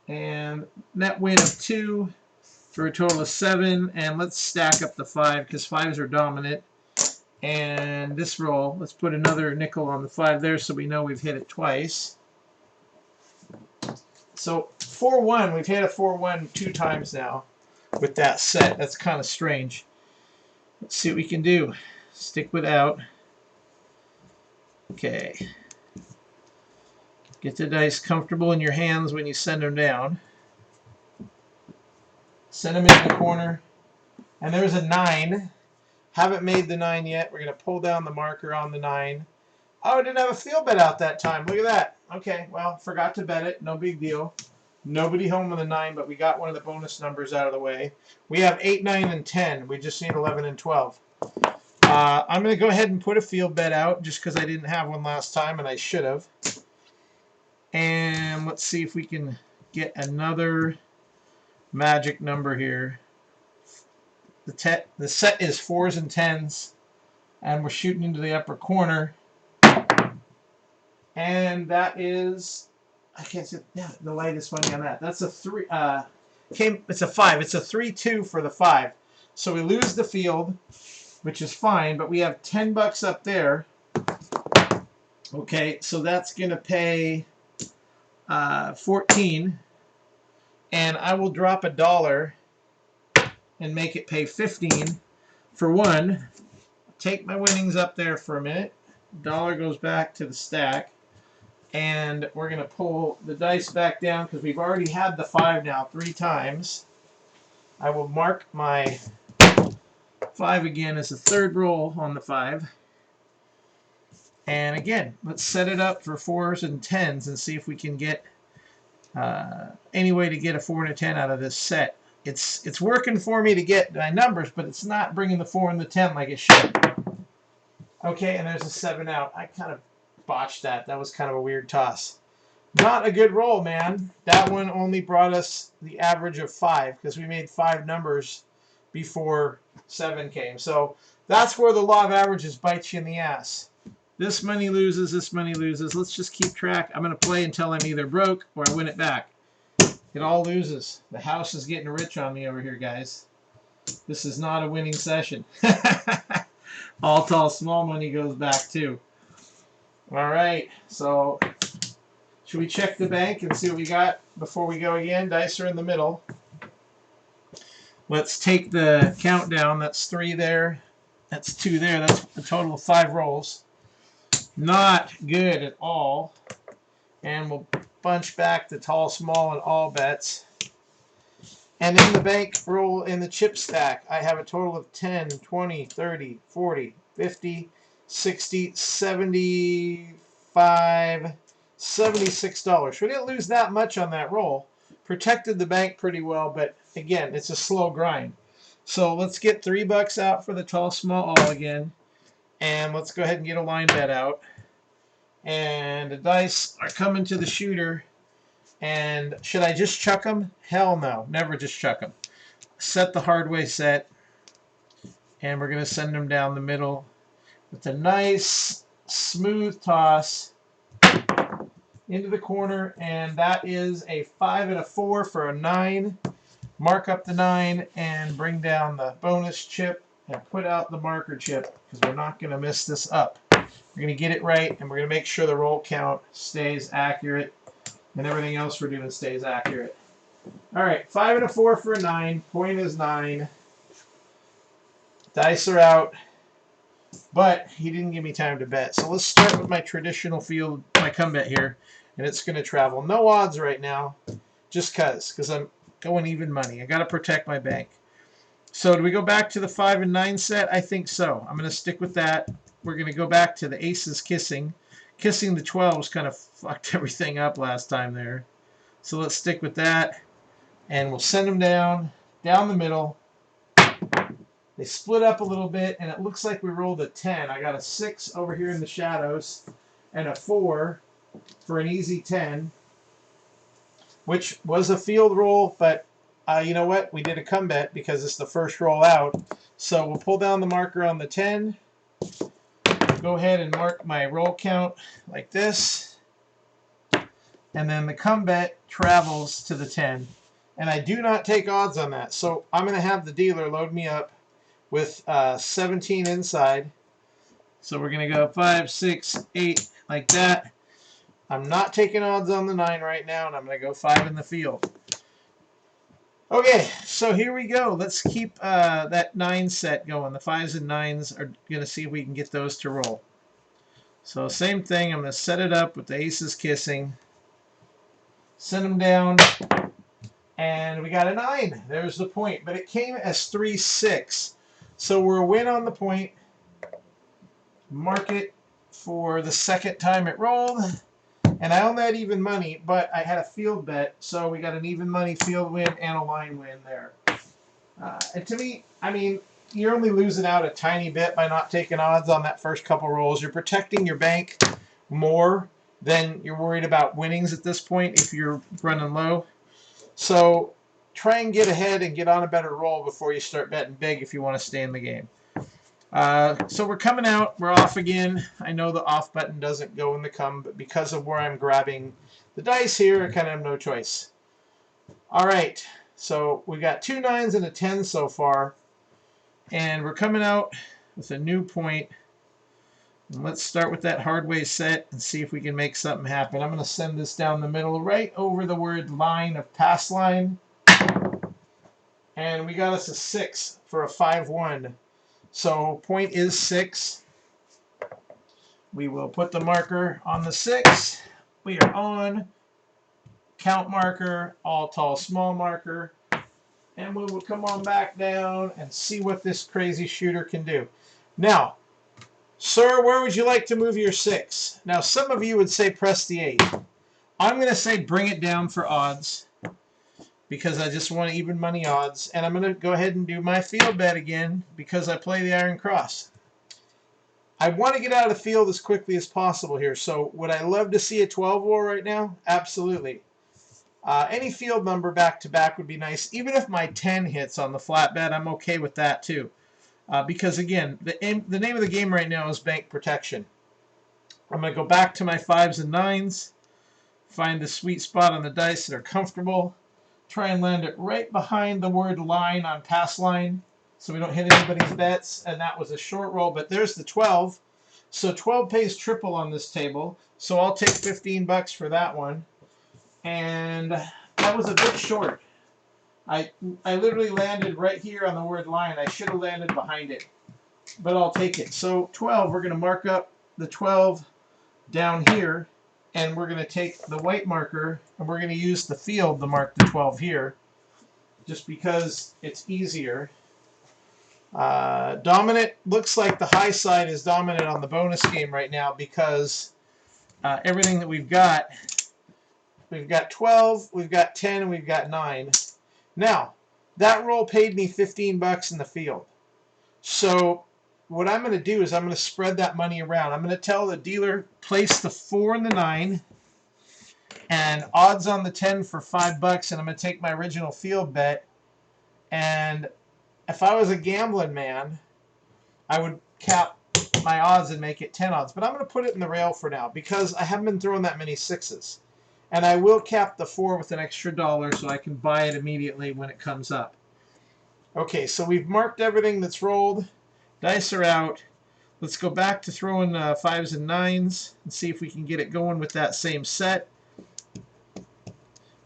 And net win of 2 for a total of 7. And let's stack up the 5 because 5s are dominant. And this roll, let's put another nickel on the 5 there so we know we've hit it twice. So 4-1, we've hit a 4-1 2 times now with that set. That's kind of strange. Let's see what we can do. Stick without. Okay. Get the dice comfortable in your hands when you send them down. Send them in the corner. And there's a 9. Haven't made the 9 yet. We're going to pull down the marker on the 9. Oh, I didn't have a field bet out that time. Look at that. Okay, well, forgot to bet it. No big deal. Nobody home with a 9, but we got one of the bonus numbers out of the way. We have 8, 9, and 10. We just need 11 and 12. I'm going to go ahead and put a field bet out just because I didn't have one last time, and I should have. And let's see if we can get another magic number here. The set is 4s and 10s, and we're shooting into the upper corner. And that is, I can't see, yeah, the light is funny on that. That's a 3, it's a 5. It's a 3-2 for the 5. So we lose the field, which is fine, but we have 10 bucks up there. Okay, so that's going to pay 14, and I will drop $1 and make it pay 15 for 1. Take my winnings up there for a minute. Dollar goes back to the stack, and we're going to pull the dice back down because we've already had the 5 now 3 times. I will mark my 5 again as the third roll on the 5. And again, let's set it up for 4s and 10s and see if we can get any way to get a 4 and a 10 out of this set. It's working for me to get my numbers, but it's not bringing the 4 and the 10 like it should. Okay, and there's a 7 out. I kind of botched that. That was kind of a weird toss. Not a good roll, man. That one only brought us the average of 5 because we made 5 numbers before 7 came. So that's where the law of averages bites you in the ass. This money loses, this money loses. Let's just keep track. I'm going to play until I'm either broke or I win it back. It all loses. The house is getting rich on me over here, guys. This is not a winning session. All tall, small money goes back too. All right, so should we check the bank and see what we got before we go again? Dice are in the middle. Let's take the countdown. That's 3 there. That's 2 there. That's a total of 5 rolls. Not good at all. And we'll bunch back the tall, small, and all bets. And in the bankroll in the chip stack, I have a total of 10, 20, 30, 40, 50, 60, 75, $76. We didn't lose that much on that roll. Protected the bank pretty well, but again, it's a slow grind. So let's get $3 out for the tall, small, all again. And let's go ahead and get a line bet out. And the dice are coming to the shooter. And should I just chuck them? Hell no. Never just chuck them. Set the hard way set. And we're going to send them down the middle with a nice, smooth toss into the corner. And that is a 5 and a 4 for a 9. Mark up the 9 and bring down the bonus chip and put out the marker chip because we're not going to mess this up. We're going to get it right, and we're going to make sure the roll count stays accurate. And everything else we're doing stays accurate. All right, 5 and a 4 for a 9. Point is 9. Dice are out. But he didn't give me time to bet. So let's start with my traditional field, my come bet here. And it's going to travel. No odds right now. Just because I'm going even money. I got to protect my bank. So do we go back to the 5 and 9 set? I think so. I'm going to stick with that. We're going to go back to the aces kissing. Kissing the 12s kind of fucked everything up last time there. So let's stick with that. And we'll send them down the middle. They split up a little bit, and it looks like we rolled a 10. I got a 6 over here in the shadows and a 4 for an easy 10, which was a field roll, but you know what? We did a come bet because it's the first roll out. So we'll pull down the marker on the 10. Go ahead and mark my roll count like this. And then the come bet travels to the 10. And I do not take odds on that. So I'm going to have the dealer load me up with 17 inside. So we're going to go 5, 6, 8 like that. I'm not taking odds on the 9 right now, and I'm going to go 5 in the field. Okay, so here we go. Let's keep that 9 set going. The 5s and 9s are going to see if we can get those to roll. So same thing. I'm going to set it up with the aces kissing. Send them down. And we got a 9. There's the point. But it came as 3-6. So we're a win on the point. Mark it for the second time it rolled. And I only had even money, but I had a field bet, so we got an even money field win and a line win there. And to me, I mean, you're only losing out a tiny bit by not taking odds on that first couple rolls. You're protecting your bank more than you're worried about winnings at this point if you're running low. So try and get ahead and get on a better roll before you start betting big if you want to stay in the game. So we're coming out. We're off again. I know the off button doesn't go in the come, but because of where I'm grabbing the dice here, I kind of have no choice. All right. So we got 2 9s and a 10 so far. And we're coming out with a new point. And let's start with that hard way set and see if we can make something happen. I'm going to send this down the middle right over the word line of pass line. And we got us a 6 for a 5-1. So point is 6. We will put the marker on the 6. We are on. Count marker, all tall, small marker. And we will come on back down and see what this crazy shooter can do. Now, sir, where would you like to move your 6? Now, some of you would say press the 8. I'm going to say bring it down for odds because I just want even money odds. And I'm going to go ahead and do my field bet again because I play the Iron Cross. I want to get out of the field as quickly as possible here. So would I love to see a 12 roll right now? Absolutely. Any field number back-to-back would be nice. Even if my 10 hits on the flat bet, I'm okay with that too. Because, again, the name of the game right now is bank protection. I'm going to go back to my 5s and 9s, find the sweet spot on the dice that are comfortable, try and land it right behind the word line on pass line so we don't hit anybody's bets. And that was a short roll, but there's the 12. So 12 pays triple on this table, so I'll take 15 bucks for that one. And that was a bit short. I literally landed right here on the word line. I should have landed behind it, but I'll take it. So 12, we're going to mark up the 12 down here, and we're going to take the white marker, and we're going to use the field to mark the 12 here, just because it's easier. Dominant, looks like the high side is dominant on the bonus game right now because everything that we've got 12, we've got 10, and we've got 9. Now, that roll paid me 15 bucks in the field. So what I'm going to do is I'm going to spread that money around. I'm going to tell the dealer, place the 4 and the 9, and odds on the 10 for 5 bucks, and I'm going to take my original field bet. And if I was a gambling man, I would cap my odds and make it 10 odds. But I'm going to put it in the rail for now because I haven't been throwing that many 6s. And I will cap the 4 with an extra $1 so I can buy it immediately when it comes up. Okay, so we've marked everything that's rolled. Dice are out. Let's go back to throwing 5s and 9s and see if we can get it going with that same set.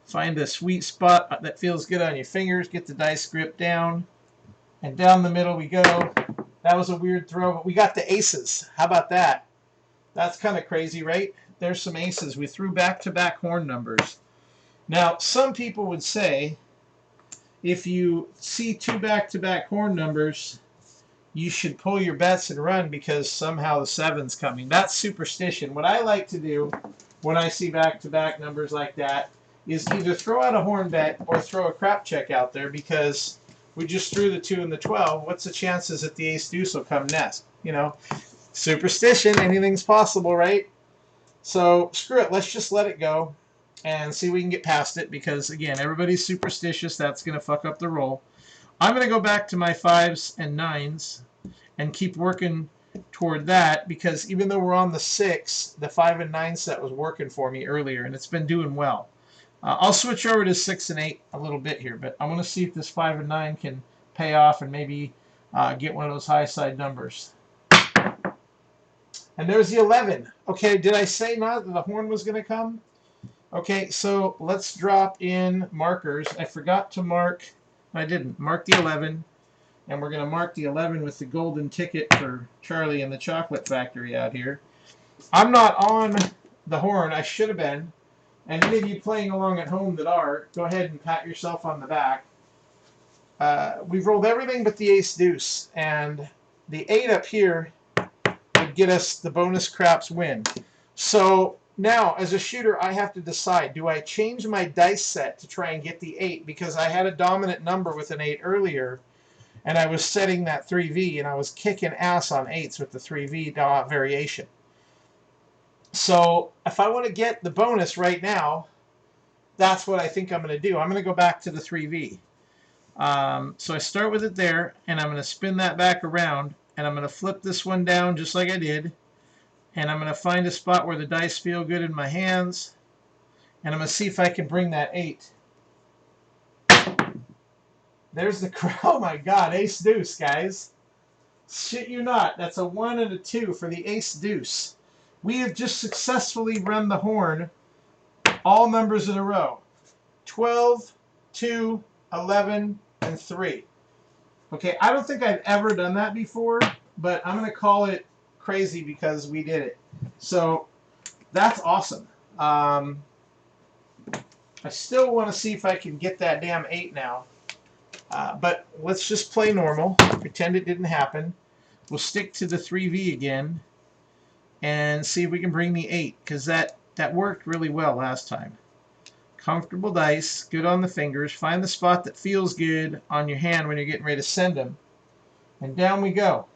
Find a sweet spot that feels good on your fingers. Get the dice grip down. And down the middle we go. That was a weird throw, but we got the aces. How about that? That's kind of crazy, right? There's some aces. We threw back-to-back horn numbers. Now, some people would say if you see 2 back-to-back horn numbers, you should pull your bets and run because somehow the 7's coming. That's superstition. What I like to do when I see back-to-back numbers like that is either throw out a horn bet or throw a crap check out there because we just threw the 2 and the 12. What's the chances that the ace-deuce will come next? You know, superstition, anything's possible, right? So screw it, let's just let it go and see if we can get past it because, again, everybody's superstitious. That's going to fuck up the roll. I'm going to go back to my 5s and 9s and keep working toward that because even though we're on the 6, the 5 and 9 set was working for me earlier and it's been doing well. I'll switch over to 6 and 8 a little bit here, but I want to see if this 5 and 9 can pay off and maybe get one of those high side numbers. And there's the 11. Okay, did I say not that the horn was going to come? Okay, so let's drop in markers. I forgot to mark, I didn't, mark the 11. And we're going to mark the 11 with the golden ticket for Charlie and the Chocolate Factory out here. I'm not on the horn. I should have been. And any of you playing along at home that are, go ahead and pat yourself on the back. We've rolled everything but the ace-deuce. And the 8 up here would would get us the bonus craps win. So now, as a shooter, I have to decide, do I change my dice set to try and get the 8? Because I had a dominant number with an 8 earlier, and I was setting that 3V, and I was kicking ass on 8s with the 3V variation. So if I want to get the bonus right now, that's what I think I'm going to do. I'm going to go back to the 3V. So I start with it there, and I'm going to spin that back around, and I'm going to flip this one down just like I did, and I'm going to find a spot where the dice feel good in my hands, and I'm going to see if I can bring that 8. There's the oh my god, ace deuce, guys. Shit you not, that's a 1 and a 2 for the ace deuce. We have just successfully run the horn all numbers in a row. 12, 2, 11, and 3. Okay, I don't think I've ever done that before, but I'm going to call it crazy because we did it. So that's awesome. I still want to see if I can get that damn 8 now. But let's just play normal. Pretend it didn't happen. We'll stick to the 3V again and see if we can bring the 8, because that worked really well last time. Comfortable dice, good on the fingers. Find the spot that feels good on your hand when you're getting ready to send them. And down we go.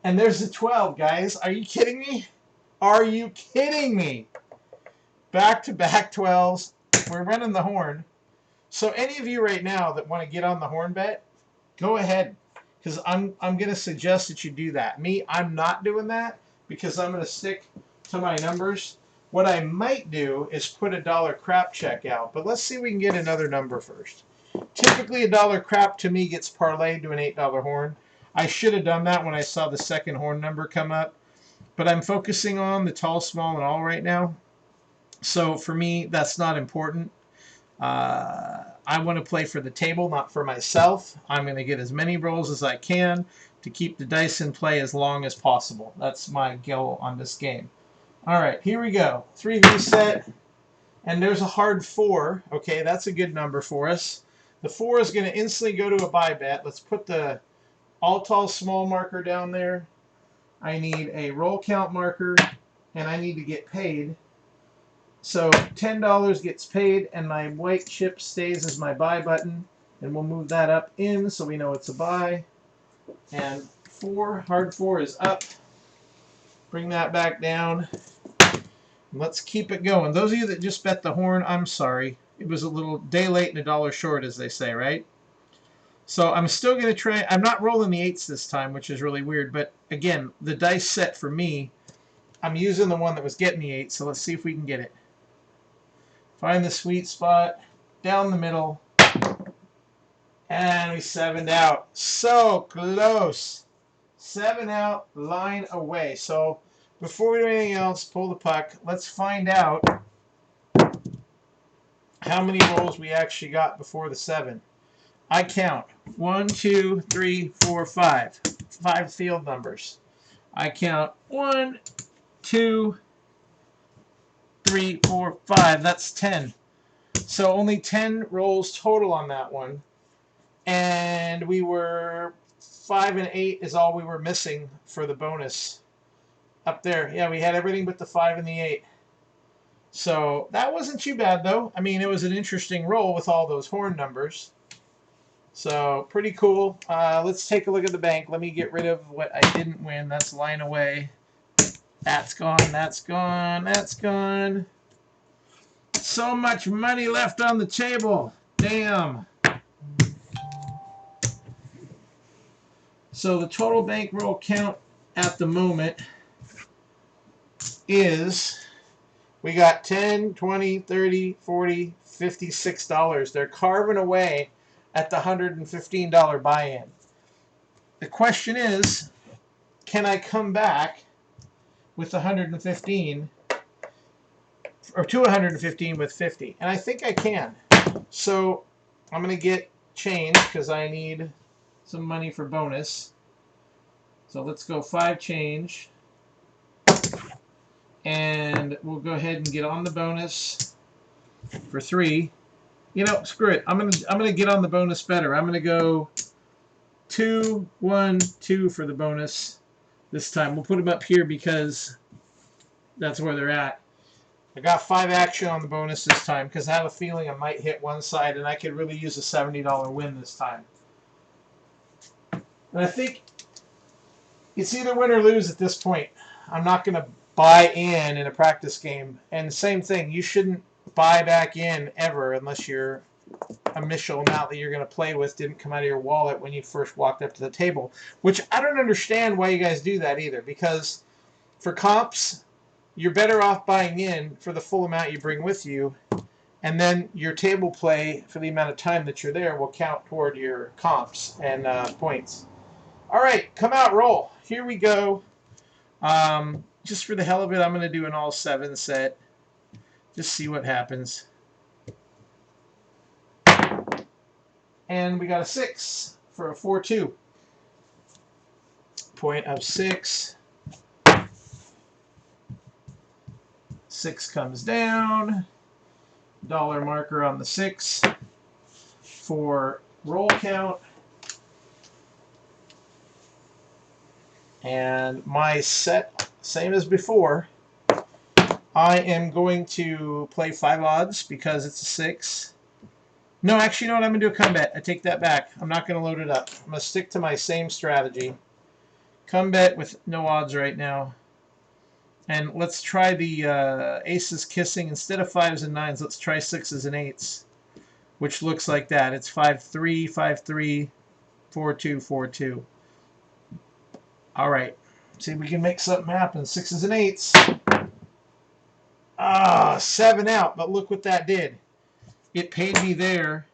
And there's the 12, guys. Are you kidding me? Are you kidding me? Back-to-back 12s. We're running the horn. So any of you right now that want to get on the horn bet, go ahead. Because I'm going to suggest that you do that. Me, I'm not doing that because I'm going to stick to my numbers. What I might do is put a $1 crap check out, but let's see if we can get another number first. Typically, a $1 crap to me gets parlayed to an $8 horn. I should have done that when I saw the second horn number come up, but I'm focusing on the tall, small, and all right now. So for me, that's not important. I want to play for the table, not for myself. I'm going to get as many rolls as I can to keep the dice in play as long as possible. That's my goal on this game. All right, here we go. 3V set, and there's a hard 4. Okay, that's a good number for us. The 4 is going to instantly go to a buy bet. Let's put the all tall small marker down there. I need a roll count marker, and I need to get paid. So $10 gets paid, and my white chip stays as my buy button, and we'll move that up in so we know it's a buy. And 4, hard 4 is up. Bring that back down. Let's keep it going. Those of you that just bet the horn, I'm sorry. It was a little day late and a dollar short, as they say, right? So I'm still going to try. I'm not rolling the 8s this time, which is really weird. But again, the dice set for me, I'm using the one that was getting the 8. So let's see if we can get it. Find the sweet spot. Down the middle. And we 7'd out. So close. 7 out, line away. So before we do anything else, pull the puck. Let's find out how many rolls we actually got before the 7. I count 1, 2, 3, 4, 5. 5 field numbers. I count 1, 2, 3, 4, 5. That's 10. So only 10 rolls total on that one. And we were 5 and 8 is all we were missing for the bonus. Up there, yeah, we had everything but the 5 and the 8. So that wasn't too bad, though. I mean, it was an interesting roll with all those horn numbers. So pretty cool. Let's take a look at the bank. Let me get rid of what I didn't win. That's line away. That's gone. That's gone. That's gone. So much money left on the table. Damn. So the total bankroll count at the moment is we got 10, 20, 30, 40, $56. They're carving away at the $115 buy-in. The question is, can I come back with 115 or to 115 with 50? And I think I can. So I'm going to get change because I need some money for bonus. So let's go 5 change. And we'll go ahead and get on the bonus for 3. You know, screw it. I'm gonna get on the bonus better. I'm gonna go 2, 1, 2 for the bonus. this time. We'll put them up here because that's where they're at. I got 5 action on the bonus this time because I have a feeling I might hit one side and I could really use a $70 win this time. And I think it's either win or lose at this point. I'm not going to buy in a practice game. And same thing, you shouldn't buy back in ever unless your initial amount that you're going to play with didn't come out of your wallet when you first walked up to the table. Which I don't understand why you guys do that either, because for comps, you're better off buying in for the full amount you bring with you, and then your table play for the amount of time that you're there will count toward your comps and points. All right, come out, roll. Here we go. Just for the hell of it, I'm going to do an all 7 set. Just see what happens. And we got a 6 for a 4-2. Point of 6. 6 comes down. Dollar marker on the 6 for roll count. And my set, same as before, I am going to play 5 odds because it's a 6. No, actually, you know what? I'm going to do a come bet. I take that back. I'm not going to load it up. I'm going to stick to my same strategy. Come bet with no odds right now. And let's try the aces kissing. Instead of 5s and 9s, let's try 6s and 8s, which looks like that. It's 5-3, 5-3, 4-2, 4-2. All right. See if we can make something happen. 6s and 8s. Ah, 7 out. But look what that did. It paid me there,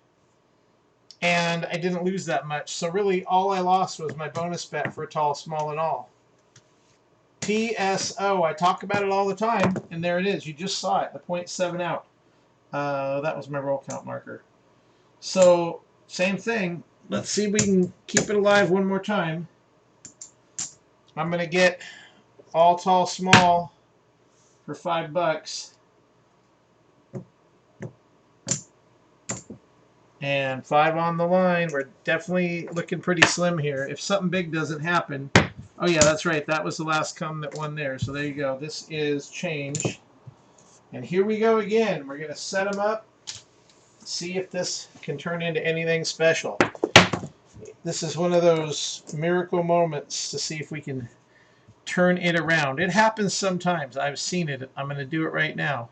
and I didn't lose that much. So really, all I lost was my bonus bet for a tall, small, and all. TSO. I talk about it all the time, and there it is. You just saw it. The 0.7 out. That was my roll count marker. So, same thing. Let's see if we can keep it alive one more time. I'm going to get all tall, small for $5. And 5 on the line. We're definitely looking pretty slim here. If something big doesn't happen. Oh, yeah, that's right. That was the last come that won there. So there you go. This is change. And here we go again. We're going to set them up. See if this can turn into anything special. This is one of those miracle moments to see if we can turn it around. It happens sometimes. I've seen it. I'm going to do it right now.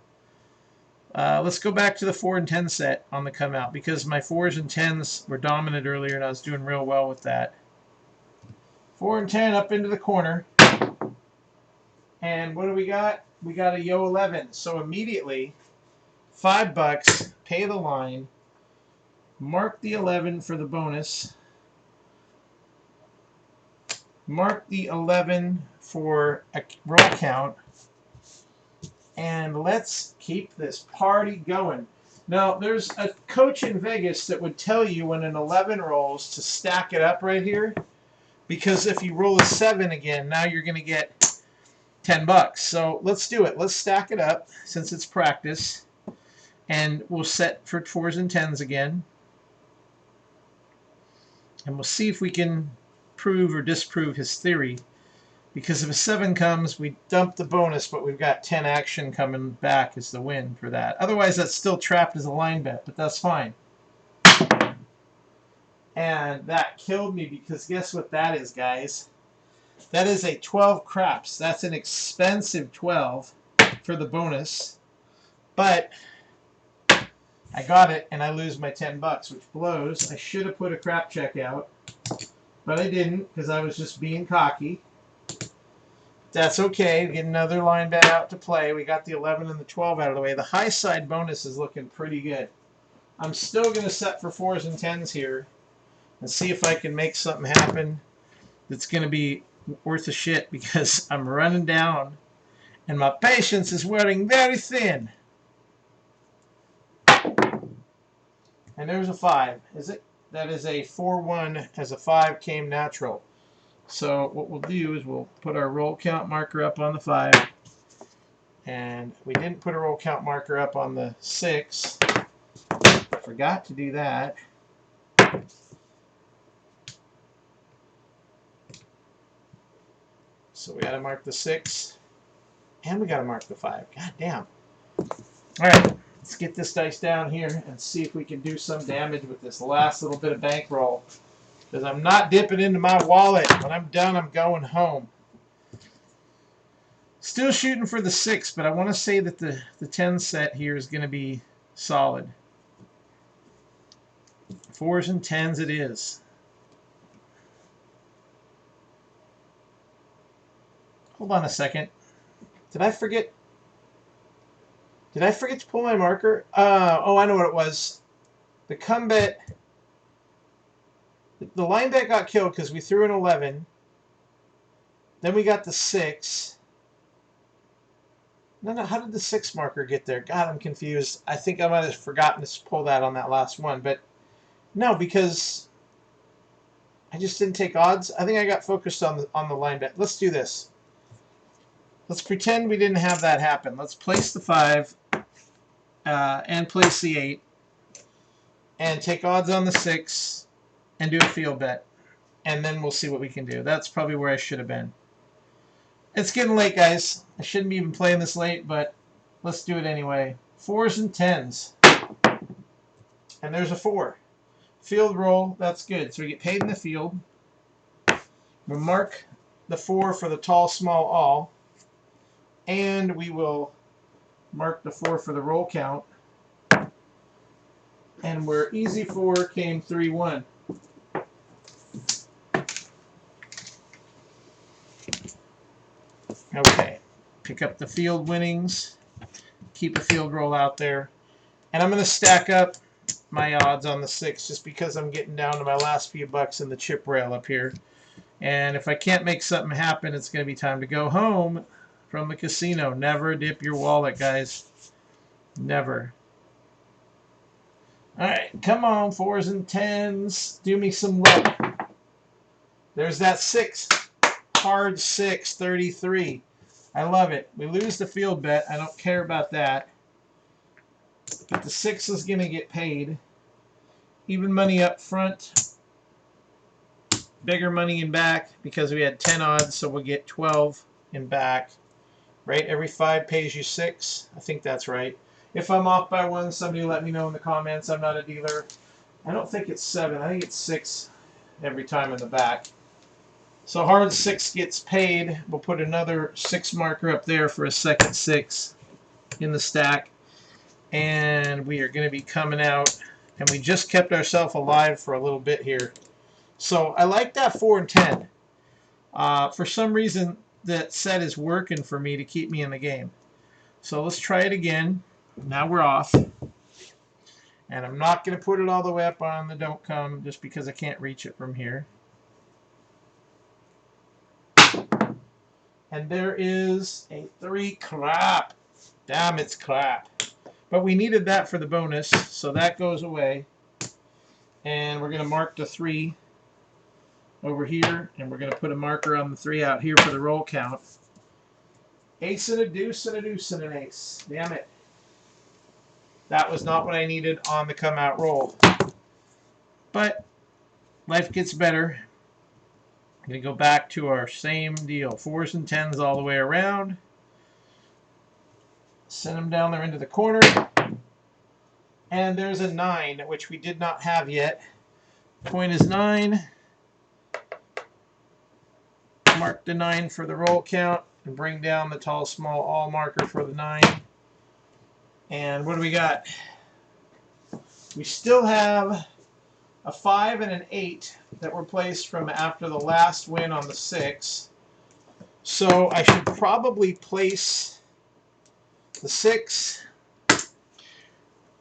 Let's go back to the 4 and 10 set on the come out because my 4s and 10s were dominant earlier and I was doing real well with that. 4 and 10 up into the corner. And what do we got? We got a yo 11. So immediately, $5, pay the line, mark the 11 for the bonus, mark the 11 for a roll count, and let's keep this party going. Now, there's a coach in Vegas that would tell you when an 11 rolls to stack it up right here, because if you roll a 7 again, now you're going to get $10. So let's do it. Let's stack it up since it's practice, and we'll set for 4s and 10s again, and we'll see if we can prove or disprove his theory. Because if a 7 comes, we dump the bonus, but we've got 10 action coming back as the win for that. Otherwise, that's still trapped as a line bet, but that's fine. And that killed me because guess what that is, guys? That is a 12 craps. That's an expensive 12 for the bonus. But I got it, and I lose my $10, which blows. I should have put a crap check out, but I didn't because I was just being cocky. That's okay. We get another line bet out to play. We got the 11 and the 12 out of the way. The high side bonus is looking pretty good. I'm still going to set for 4s and 10s here and see if I can make something happen that's going to be worth a shit because I'm running down and my patience is wearing very thin. And there's a 5. Is it? That is a 4-1 as a 5 came natural. So what we'll do is we'll put our roll count marker up on the 5. And we didn't put a roll count marker up on the 6. Forgot to do that. So we got to mark the 6. And we got to mark the 5. God damn. Alright, let's get this dice down here and see if we can do some damage with this last little bit of bankroll. Because I'm not dipping into my wallet. When I'm done, I'm going home. Still shooting for the 6, but I want to say that the 10 set here is going to be solid. 4s and 10s it is. Hold on a second. Did I forget to pull my marker? Oh, I know what it was. The come bet. The line bet got killed because we threw an 11. Then we got the 6. No, how did the 6 marker get there? God, I'm confused. I think I might have forgotten to pull that on that last one. But no, because I just didn't take odds. I think I got focused on the line bet. Let's do this. Let's pretend we didn't have that happen. Let's place the 5 and place the 8 and take odds on the 6 and do a field bet. And then we'll see what we can do. That's probably where I should have been. It's getting late, guys. I shouldn't be even playing this late, but let's do it anyway. 4s and 10s. And there's a 4. Field roll, that's good. So we get paid in the field. We'll mark the 4 for the tall, small, all. And we will mark the 4 for the roll count. And where easy 4 came 3-1. Okay, pick up the field winnings, keep a field roll out there, and I'm going to stack up my odds on the 6 just because I'm getting down to my last few bucks in the chip rail up here. And if I can't make something happen, it's going to be time to go home from the casino. Never dip your wallet, guys. Never. Alright, come on, 4s and 10s. Do me some luck. There's that 6. Hard 6, 33. I love it. We lose the field bet. I don't care about that. But the 6 is going to get paid. Even money up front. Bigger money in back because we had 10 odds, so we'll get 12 in back. Right? Every 5 pays you 6. I think that's right. If I'm off by 1, somebody let me know in the comments. I'm not a dealer. I don't think it's 7. I think it's 6 every time in the back. So hard 6 gets paid. We'll put another 6 marker up there for a second 6 in the stack. And we are going to be coming out. And we just kept ourselves alive for a little bit here. So I like that 4 and 10. For some reason, that set is working for me to keep me in the game. So let's try it again. Now we're off. And I'm not going to put it all the way up on the don't come just because I can't reach it from here. And there is a 3. Crap. Damn, it's crap. But we needed that for the bonus, so that goes away. And we're going to mark the 3 over here, and we're going to put a marker on the 3 out here for the roll count. Ace and a deuce and a deuce and an ace. Damn it. That was not what I needed on the come out roll. But life gets better. I'm going to go back to our same deal. 4s and 10s all the way around. Send them down there into the corner. And there's a 9, which we did not have yet. Point is 9. Mark the 9 for the roll count. And bring down the tall, small, all marker for the 9. And what do we got? We still have a 5 and an 8 that were placed from after the last win on the 6. So I should probably place the 6.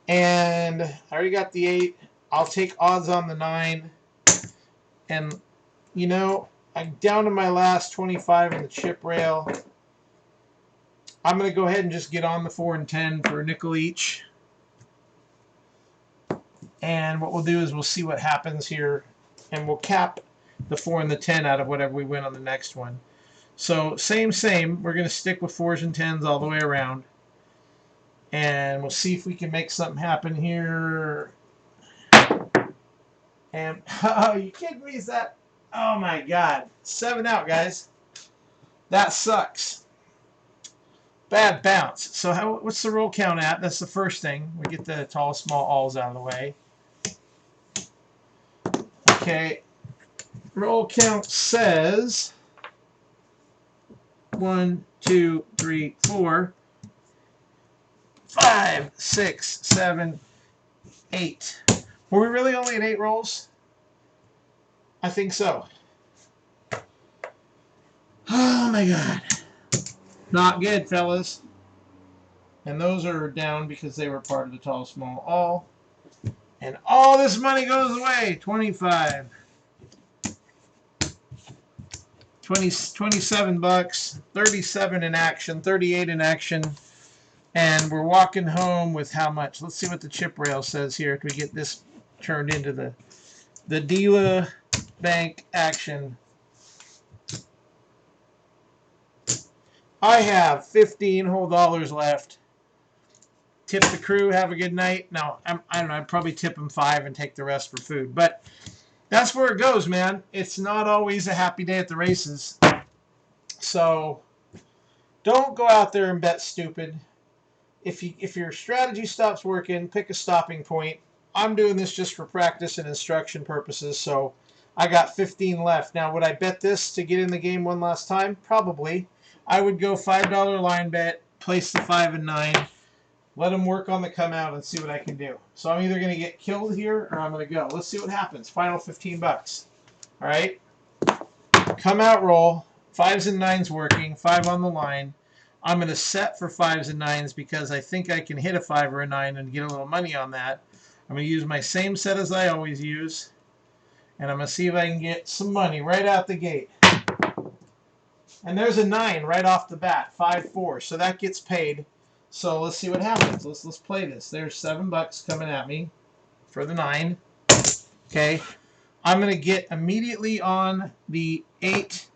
And I already got the 8. I'll take odds on the 9. And, you know, I'm down to my last 25 in the chip rail. I'm going to go ahead and just get on the 4 and 10 for a nickel each. And what we'll do is we'll see what happens here. And we'll cap the 4 and the 10 out of whatever we win on the next one. So same. We're going to stick with 4s and 10s all the way around. And we'll see if we can make something happen here. And, oh, you kidding me? Is that? Oh, my God. 7 out, guys. That sucks. Bad bounce. So what's the roll count at? That's the first thing. We get the tall, small alls out of the way. Okay. Roll count says 1, 2, 3, 4, 5, 6, 7, 8. Were we really only at 8 rolls? I think so. Oh my god. Not good, fellas. And those are down because they were part of the tall, small, all. And all this money goes away. 25. 27 bucks. 37 in action. 38 in action. And we're walking home with how much? Let's see what the chip rail says here. If we get this turned into the dealer bank action. I have 15 whole dollars left. Tip the crew. Have a good night. No, I don't know. I'd probably tip them 5 and take the rest for food. But that's where it goes, man. It's not always a happy day at the races. So don't go out there and bet stupid. If your strategy stops working, pick a stopping point. I'm doing this just for practice and instruction purposes, so I got 15 left. Now, would I bet this to get in the game one last time? Probably. I would go $5 line bet, place the 5 and 9, let them work on the come out and see what I can do. So I'm either going to get killed here or I'm going to go. Let's see what happens. Final 15 bucks. All right. Come out roll. 5s and 9s working. 5 on the line. I'm going to set for 5s and 9s because I think I can hit a 5 or a 9 and get a little money on that. I'm going to use my same set as I always use. And I'm going to see if I can get some money right out the gate. And there's a 9 right off the bat. 5-4. So that gets paid. So let's see what happens. Let's play this. There's 7 bucks coming at me for the 9. Okay. I'm going to get immediately on the 8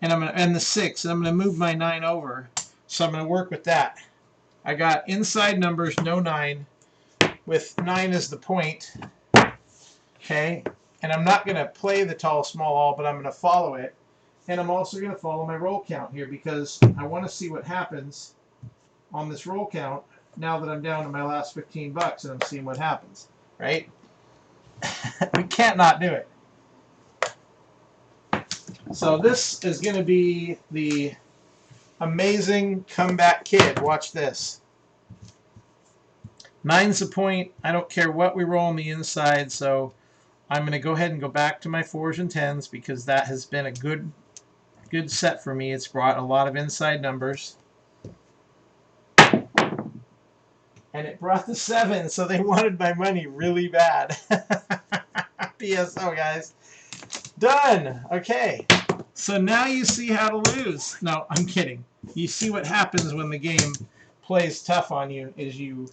and the 6. And I'm going to move my 9 over. So I'm going to work with that. I got inside numbers, no 9, with 9 as the point. Okay. And I'm not going to play the tall, small all, but I'm going to follow it. And I'm also going to follow my roll count here because I want to see what happens on this roll count now that I'm down to my last 15 bucks and I'm seeing what happens, right? We can't not do it. So this is going to be the amazing comeback kid. Watch this. 9's a point. I don't care what we roll on the inside, so I'm going to go ahead and go back to my 4s and 10s because that has been a good set for me. It's brought a lot of inside numbers. And it brought the 7, so they wanted my money really bad. PSO, guys. Done. Okay. So now you see how to lose. No, I'm kidding. You see what happens when the game plays tough on you is you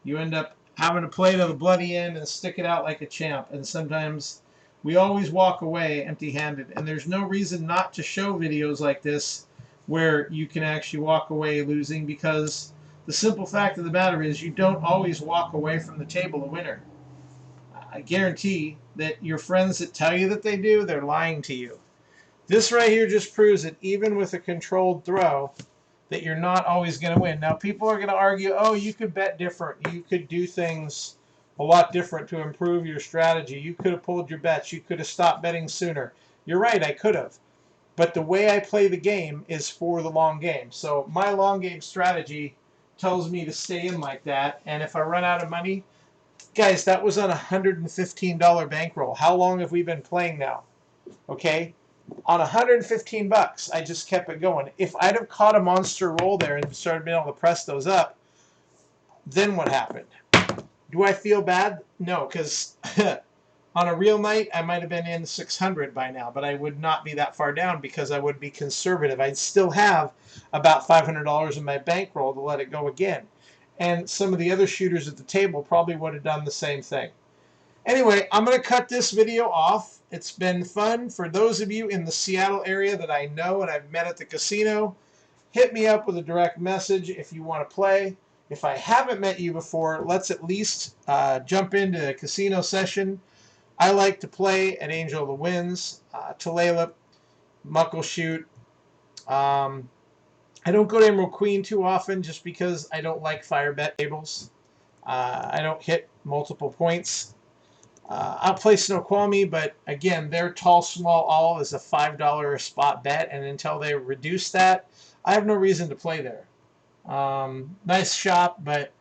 end up having to play to the bloody end and stick it out like a champ. And sometimes we always walk away empty-handed. And there's no reason not to show videos like this where you can actually walk away losing because the simple fact of the matter is you don't always walk away from the table a winner. I guarantee that your friends that tell you that they do, they're lying to you. This right here just proves that even with a controlled throw, that you're not always going to win. Now, people are going to argue, oh, you could bet different. You could do things a lot different to improve your strategy. You could have pulled your bets. You could have stopped betting sooner. You're right, I could have. But the way I play the game is for the long game. So my long game strategy tells me to stay in like that. And if I run out of money, guys, that was on a $115 bankroll. How long have we been playing now? Okay? On 115 bucks, I just kept it going. If I'd have caught a monster roll there and started being able to press those up, then what happened? Do I feel bad? No, because on a real night, I might have been in 600 by now, but I would not be that far down because I would be conservative. I'd still have about $500 in my bankroll to let it go again. And some of the other shooters at the table probably would have done the same thing. Anyway, I'm going to cut this video off. It's been fun. For those of you in the Seattle area that I know and I've met at the casino, hit me up with a direct message if you want to play. If I haven't met you before, let's at least jump into a casino session. I like to play at Angel of the Winds, Tulalip, Muckleshoot, I don't go to Emerald Queen too often just because I don't like fire bet tables. I don't hit multiple points. I'll play Snoqualmie, but again, their tall, small, all is a $5 a spot bet, and until they reduce that, I have no reason to play there. Nice shop, but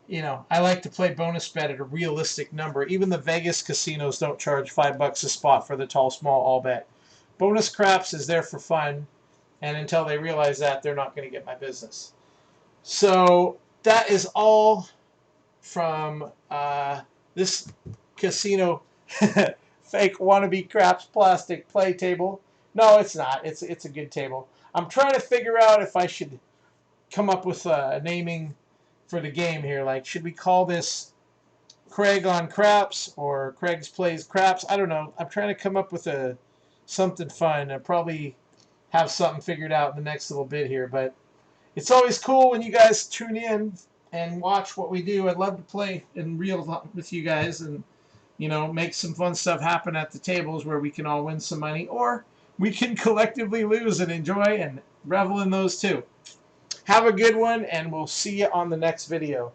you know, I like to play bonus bet at a realistic number. Even the Vegas casinos don't charge $5 a spot for the tall, small, all bet. Bonus craps is there for fun, and until they realize that, they're not going to get my business. So that is all from this casino fake wannabe craps plastic play table. No, it's not. It's a good table. I'm trying to figure out if I should come up with a naming for the game here. Like, should we call this Craig on Craps or Craig's Plays Craps? I don't know. I'm trying to come up with something fun. I'll probably have something figured out in the next little bit here. But it's always cool when you guys tune in and watch what we do. I'd love to play in real with you guys and, you know, make some fun stuff happen at the tables where we can all win some money, or we can collectively lose and enjoy and revel in those too. Have a good one, and we'll see you on the next video.